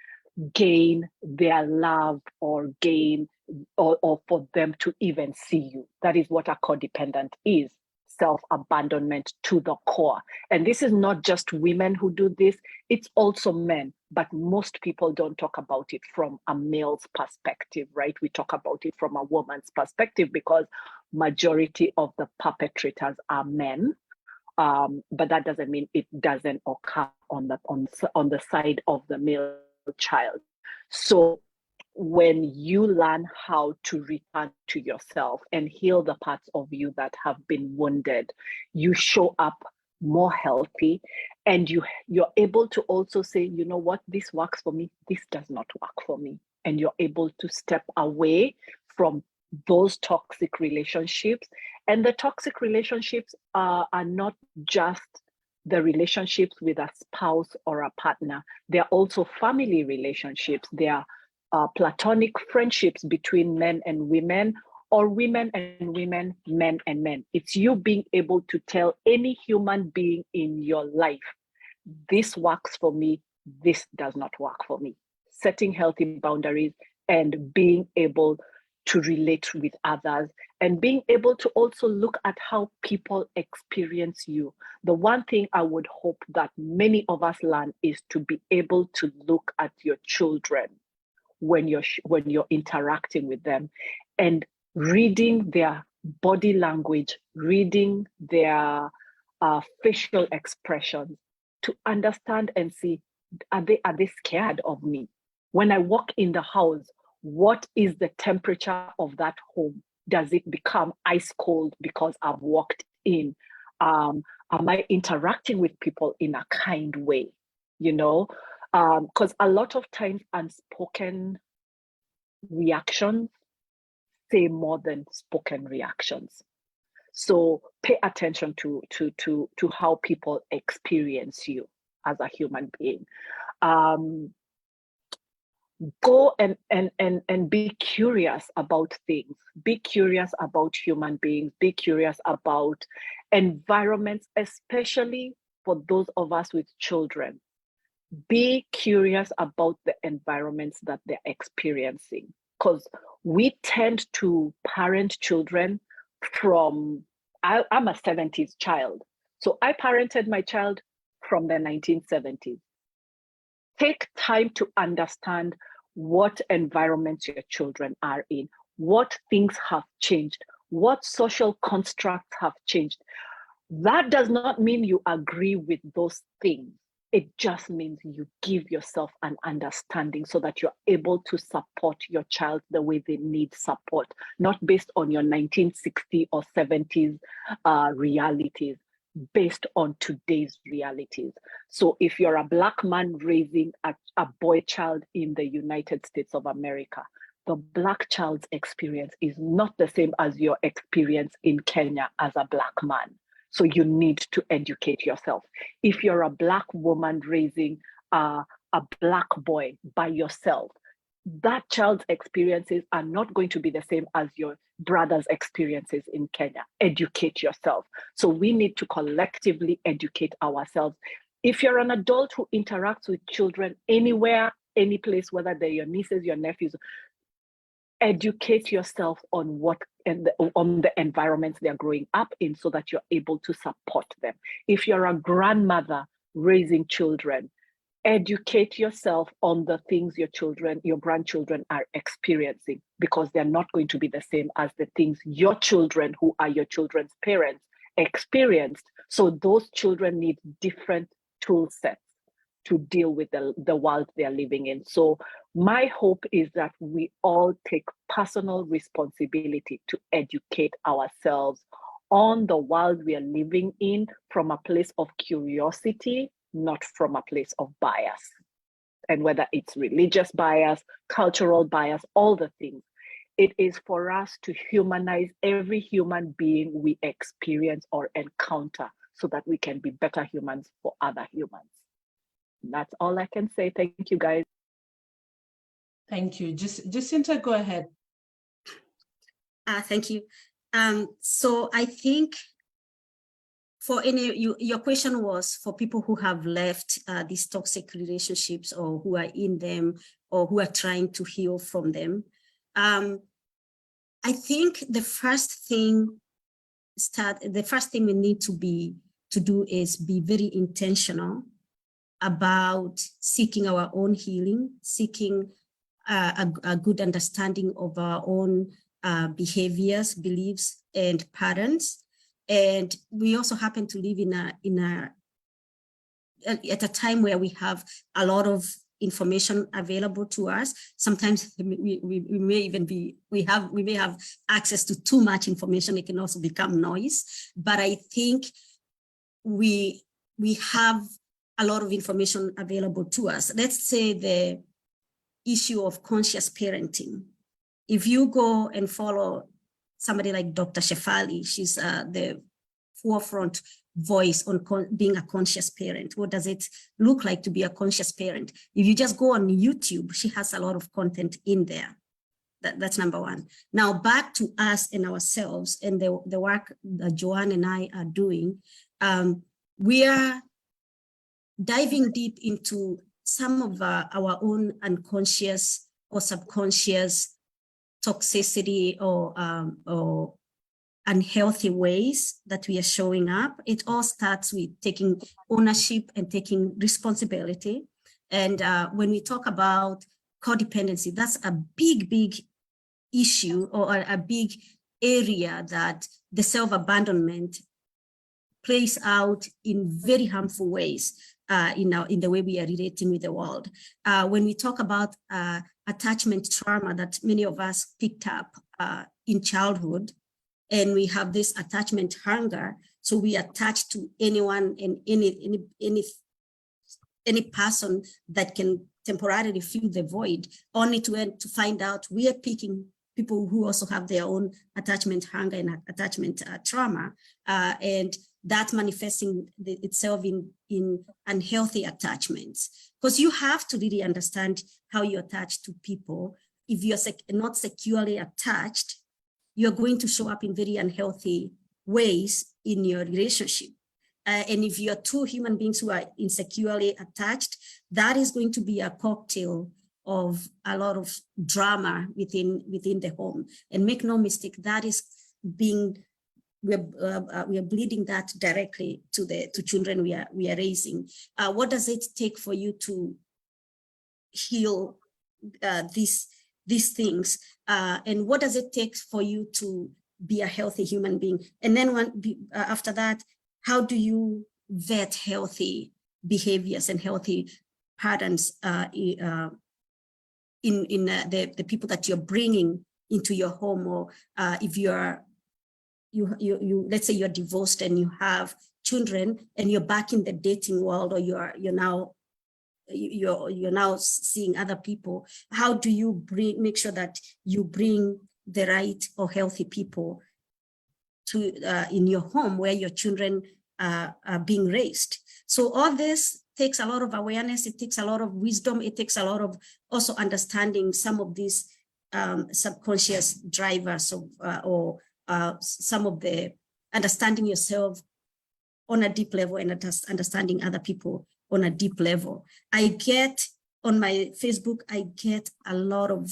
gain their love or gain or for them to even see you. That is what a codependent is. Self-abandonment to the core. And this is not just women who do this, it's also men, but most people don't talk about it from a male's perspective, right? We talk about it from a woman's perspective because majority of the perpetrators are men. But that doesn't mean it doesn't occur on the side of the male child. So when you learn how to return to yourself and heal the parts of you that have been wounded, you show up more healthy, and you're able to also say, you know what, this works for me, this does not work for me. And you're able to step away from those toxic relationships. And the toxic relationships are not just the relationships with a spouse or a partner. They're also family relationships. They are platonic friendships between men and women, or women and women, men and men. It's you being able to tell any human being in your life, this works for me, this does not work for me. Setting healthy boundaries and being able to relate with others, and being able to also look at how people experience you. The one thing I would hope that many of us learn is to be able to look at your children when you're interacting with them, and reading their body language, reading their facial expressions, to understand and see, are they scared of me? When I walk in the house, what is the temperature of that home? Does it become ice cold because I've walked in? Am I interacting with people in a kind way? You know, because a lot of times unspoken reactions say more than spoken reactions. So pay attention to how people experience you as a human being. Go and be curious about things. Be curious about human beings. Be curious about environments, especially for those of us with children. Be curious about the environments that they're experiencing, because we tend to parent children from, I'm a 70s child, so I parented my child from the 1970s. Take time to understand what environments your children are in, what things have changed, what social constructs have changed. That does not mean you agree with those things. It just means you give yourself an understanding so that you're able to support your child the way they need support, not based on your 1960s or 70s realities, based on today's realities. So if you're a Black man raising a boy child in the United States of America, the Black child's experience is not the same as your experience in Kenya as a Black man. So you need to educate yourself. If you're a Black woman raising a Black boy by yourself, that child's experiences are not going to be the same as your brother's experiences in Kenya. Educate yourself. So we need to collectively educate ourselves. If you're an adult who interacts with children anywhere, any place, whether they're your nieces, your nephews, educate yourself on on the environments they're growing up in, so that you're able to support them. If you're a grandmother raising children, educate yourself on the things your grandchildren are experiencing, because they're not going to be the same as the things your children, who are your children's parents, experienced. So those children need different tool sets to deal with the world they're living in. So my hope is that we all take personal responsibility to educate ourselves on the world we are living in from a place of curiosity, not from a place of bias. And whether it's religious bias, cultural bias, all the things, it is for us to humanize every human being we experience or encounter, so that we can be better humans for other humans. That's all I can say. Thank you, guys. Thank you. Jacinta, go ahead. Thank you. So I think for your question was for people who have left these toxic relationships, or who are in them, or who are trying to heal from them. I think the first thing we need to do is be very intentional about seeking our own healing, seeking a good understanding of our own behaviors, beliefs, and patterns. And we also happen to live at a time where we have a lot of information available to us. Sometimes we may have access to too much information. It can also become noise. But I think we have a lot of information available to us. Let's say the issue of conscious parenting. If you go and follow somebody like Dr. Shefali, she's the forefront voice on being a conscious parent. What does it look like to be a conscious parent? If you just go on YouTube, she has a lot of content in there. That's number one. Now back to us and ourselves and the work that Joanne and I are doing. We are diving deep into some of our own unconscious or subconscious toxicity or unhealthy ways that we are showing up. It all starts with taking ownership and taking responsibility. And when we talk about codependency, that's a big issue, or a big area that the self-abandonment plays out in very harmful ways in the way we are relating with the world. When we talk about attachment trauma that many of us picked up in childhood, and we have this attachment hunger, so we attach to anyone and any person that can temporarily fill the void, only to find out we are picking people who also have their own attachment hunger and attachment trauma, and that manifesting itself in unhealthy attachments. Because you have to really understand how you attach to people. If you're not securely attached, you're going to show up in very unhealthy ways in your relationship. And if you're two human beings who are insecurely attached, that is going to be a cocktail of a lot of drama within the home. And make no mistake, that is we are bleeding that directly to children we are raising. What does it take for you to heal these things? And what does it take for you to be a healthy human being? And then after that, how do you vet healthy behaviors and healthy patterns in the people that you're bringing into your home? Or if you let's say you're divorced and you have children and you're back in the dating world, or you're now seeing other people, how do you make sure that you bring the right or healthy people to in your home where your children are being raised? So all this takes a lot of awareness. It takes a lot of wisdom. It takes a lot of also understanding some of these subconscious drivers or some of the understanding yourself on a deep level and understanding other people on a deep level. I get on my Facebook, I get a lot of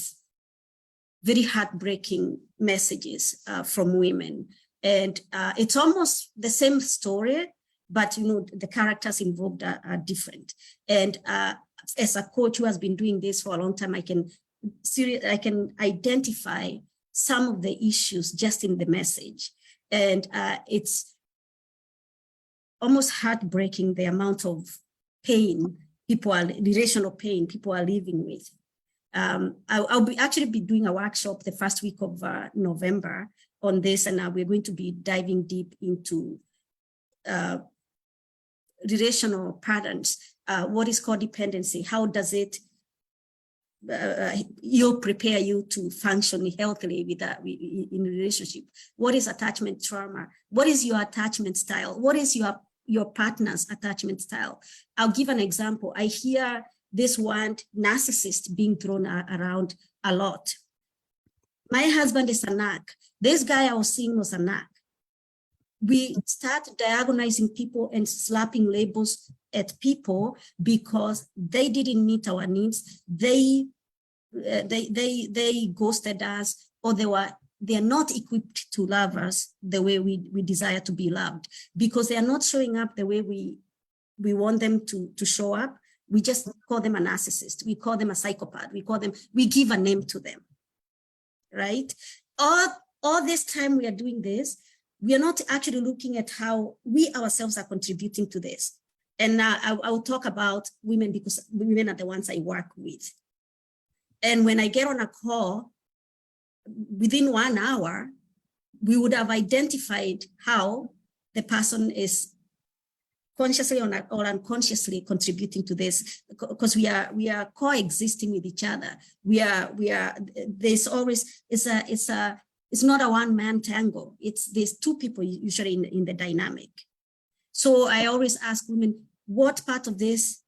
very heartbreaking messages from women. And it's almost the same story, but the characters involved are different. And as a coach who has been doing this for a long time, I can identify some of the issues just in the message. And it's almost heartbreaking the amount of pain relational pain people are living with. I'll actually be doing a workshop the first week of November on this, and we're going to be diving deep into relational patterns. What is codependency? How does it prepare you to function healthily in a relationship? What is attachment trauma? What is your attachment style? What is your partner's attachment style? I'll give an example. I hear this word narcissist being thrown around a lot. My husband is a narc. This guy I was seeing was a narc. We start diagonizing people and slapping labels at people because they didn't meet our needs. They ghosted us, or they are not equipped to love us the way we desire to be loved, because they are not showing up the way we want them to show up. We just call them a narcissist. We call them a psychopath. We give a name to them, right? All this time we are doing this, we are not actually looking at how we ourselves are contributing to this. And I will talk about women because women are the ones I work with. And when I get on a call, within 1 hour, we would have identified how the person is consciously or unconsciously contributing to this, because we are coexisting with each other. There's always, it's not a one-man tango. There's two people usually in the dynamic. So I always ask women, what part of this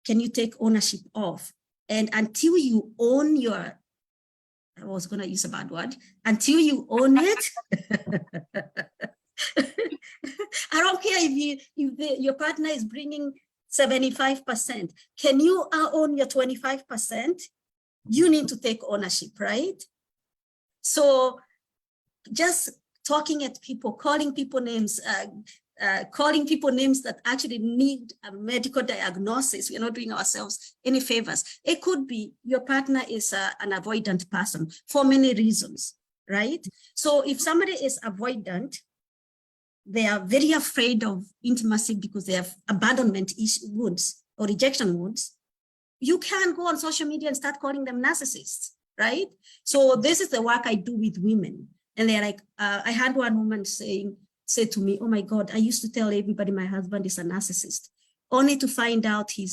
can you take ownership of? And until you own I was going to use a bad word, until you own it, I don't care if your partner is bringing 75%. Can you own your 25%? You need to take ownership, right? So just talking at people, calling people names that actually need a medical diagnosis, we're not doing ourselves any favors. It could be your partner is an avoidant person for many reasons, right? So if somebody is avoidant, they are very afraid of intimacy because they have abandonment wounds or rejection wounds. You can't go on social media and start calling them narcissists, right? So this is the work I do with women. And they're like, I had one woman say to me, oh my God, I used to tell everybody my husband is a narcissist, only to find out he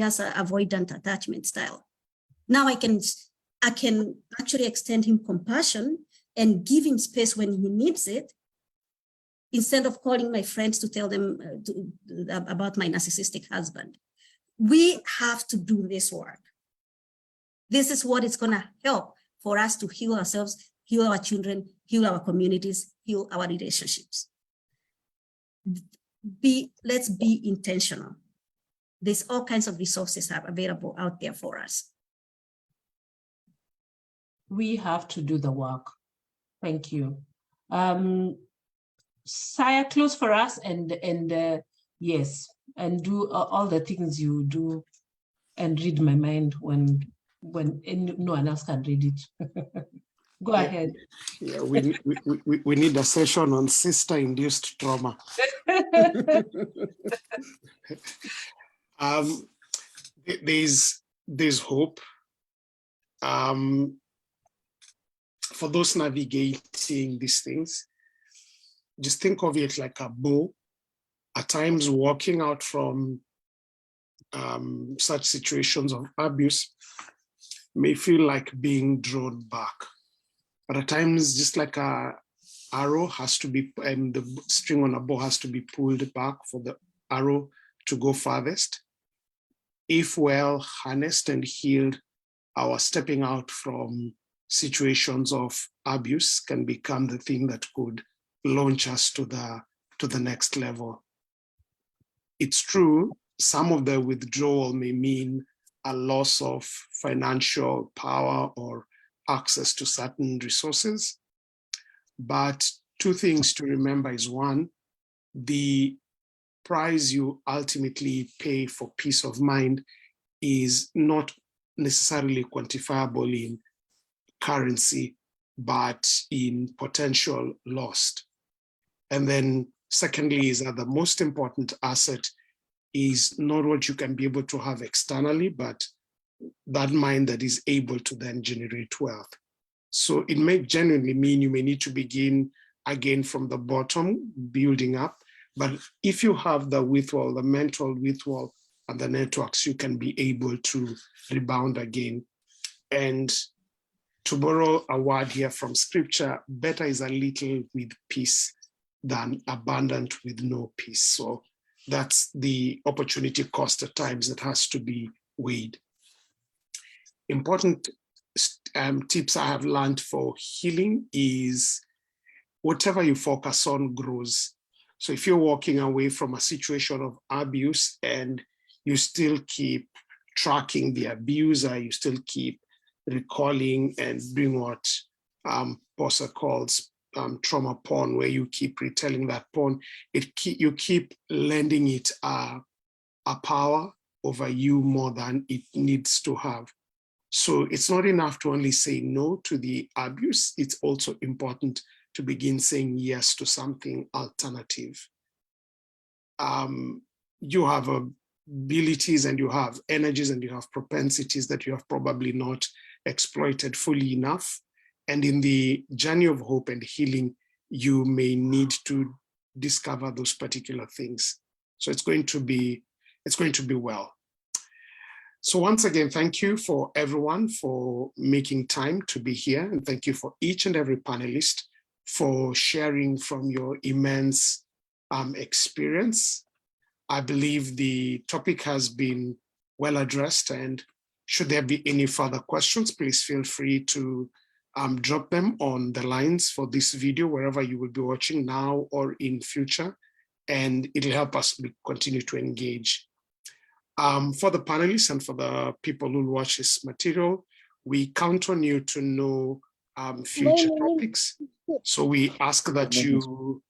has an avoidant attachment style. Now I can actually extend him compassion and give him space when he needs it, instead of calling my friends to tell them about my narcissistic husband. We have to do this work. This is what is going to help for us to heal ourselves, heal our children, heal our communities, heal our relationships. Let's be intentional. There's all kinds of resources available out there for us. We have to do the work. Thank you. Saya, close for us and yes, and do all the things you do and read my mind when no one else can read it. Go ahead. Yeah, we need a session on sister-induced trauma. There's hope. For those navigating these things, just think of it like a bow. At times, walking out from such situations of abuse may feel like being drawn back. But at times, just like a arrow has to be, the string on a bow has to be pulled back for the arrow to go farthest. If well harnessed and healed, our stepping out from situations of abuse can become the thing that could launch us to the next level. It's true, some of the withdrawal may mean a loss of financial power or access to certain resources. But two things to remember is one, the price you ultimately pay for peace of mind is not necessarily quantifiable in currency, but in potential lost. And then secondly is that the most important asset is not what you can be able to have externally, but that mind that is able to then generate wealth. So it may genuinely mean you may need to begin again from the bottom, building up. But if you have the withdrawal, the mental withdrawal and the networks, you can be able to rebound again. And to borrow a word here from scripture, better is a little with peace than abundant with no peace. So that's the opportunity cost at times that has to be weighed. Important tips I have learned for healing is whatever you focus on grows. So if you're walking away from a situation of abuse and you still keep tracking the abuser, you still keep recalling and doing what Posa calls trauma porn, where you keep retelling that porn, you keep lending it a power over you more than it needs to have. So it's not enough to only say no to the abuse. It's also important to begin saying yes to something alternative. You have abilities and you have energies and you have propensities that you have probably not exploited fully enough. And in the journey of hope and healing, you may need to discover those particular things. So it's going to be well. So once again, thank you for everyone for making time to be here. And thank you for each and every panelist for sharing from your immense experience. I believe the topic has been well addressed, and should there be any further questions, please feel free to drop them on the lines for this video, wherever you will be watching now or in future, and it'll help us continue to engage. For the panelists and for the people who watch this material, we count on you to know future topics. So we ask that you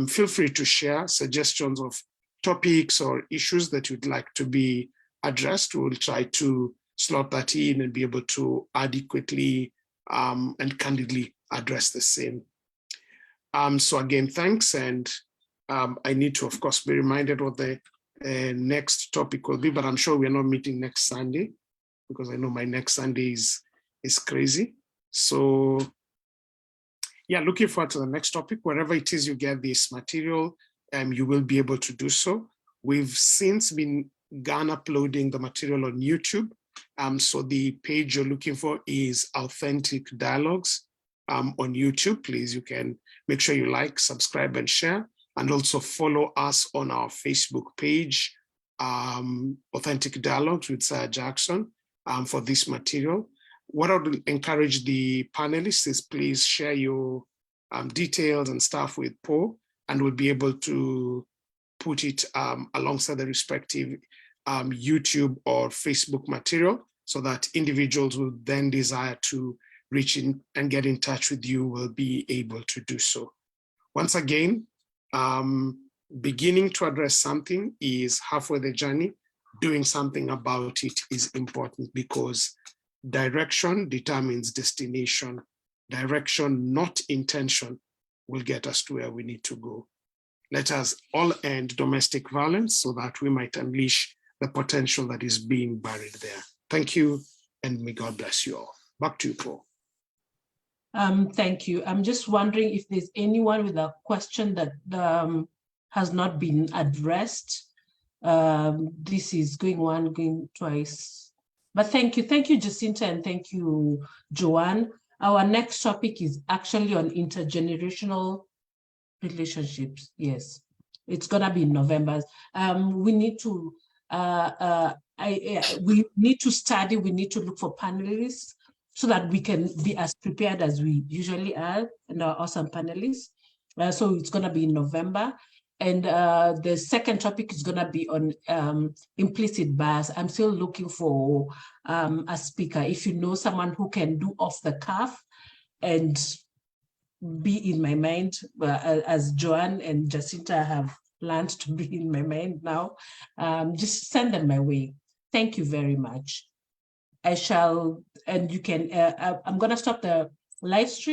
feel free to share suggestions of topics or issues that you'd like to be addressed. We'll try to slot that in and be able to adequately and candidly address the same. So again, thanks. And I need to, of course, be reminded what the next topic will be, but I'm sure we're not meeting next Sunday, because I know my next Sunday is crazy. So yeah, looking forward to the next topic. Wherever it is you get this material, you will be able to do so. We've since begun uploading the material on YouTube. So the page you're looking for is Authentic Dialogues on YouTube. Please, you can make sure you like, subscribe, and share. And also follow us on our Facebook page, Authentic Dialogues with Sarah Jackson, for this material. What I would encourage the panelists is please share your details and stuff with Paul, and we'll be able to put it alongside the respective YouTube or Facebook material, so that individuals who then desire to reach in and get in touch with you will be able to do so. Once again, beginning to address something is halfway the journey. Doing something about it is important, because direction determines destination. Direction, not intention, will get us to where we need to go. Let us all end domestic violence so that we might unleash the potential that is being buried there. Thank you, and may God bless you all. Back to you, Paul. Thank you. I'm just wondering if there's anyone with a question that has not been addressed. This is going one, going twice. But thank you, Jacinta, and thank you, Joanne. Our next topic is actually on intergenerational relationships. Yes, it's gonna be in November. We need to we need to study. We need to look for panelists so that we can be as prepared as we usually are, and our awesome panelists. So it's gonna be in November. And the second topic is going to be on implicit bias. I'm still looking for a speaker. If you know someone who can do off the cuff and be in my mind, as Joanne and Jacinta have learned to be in my mind now, just send them my way. Thank you very much. I shall, and you can, I'm going to stop the live stream.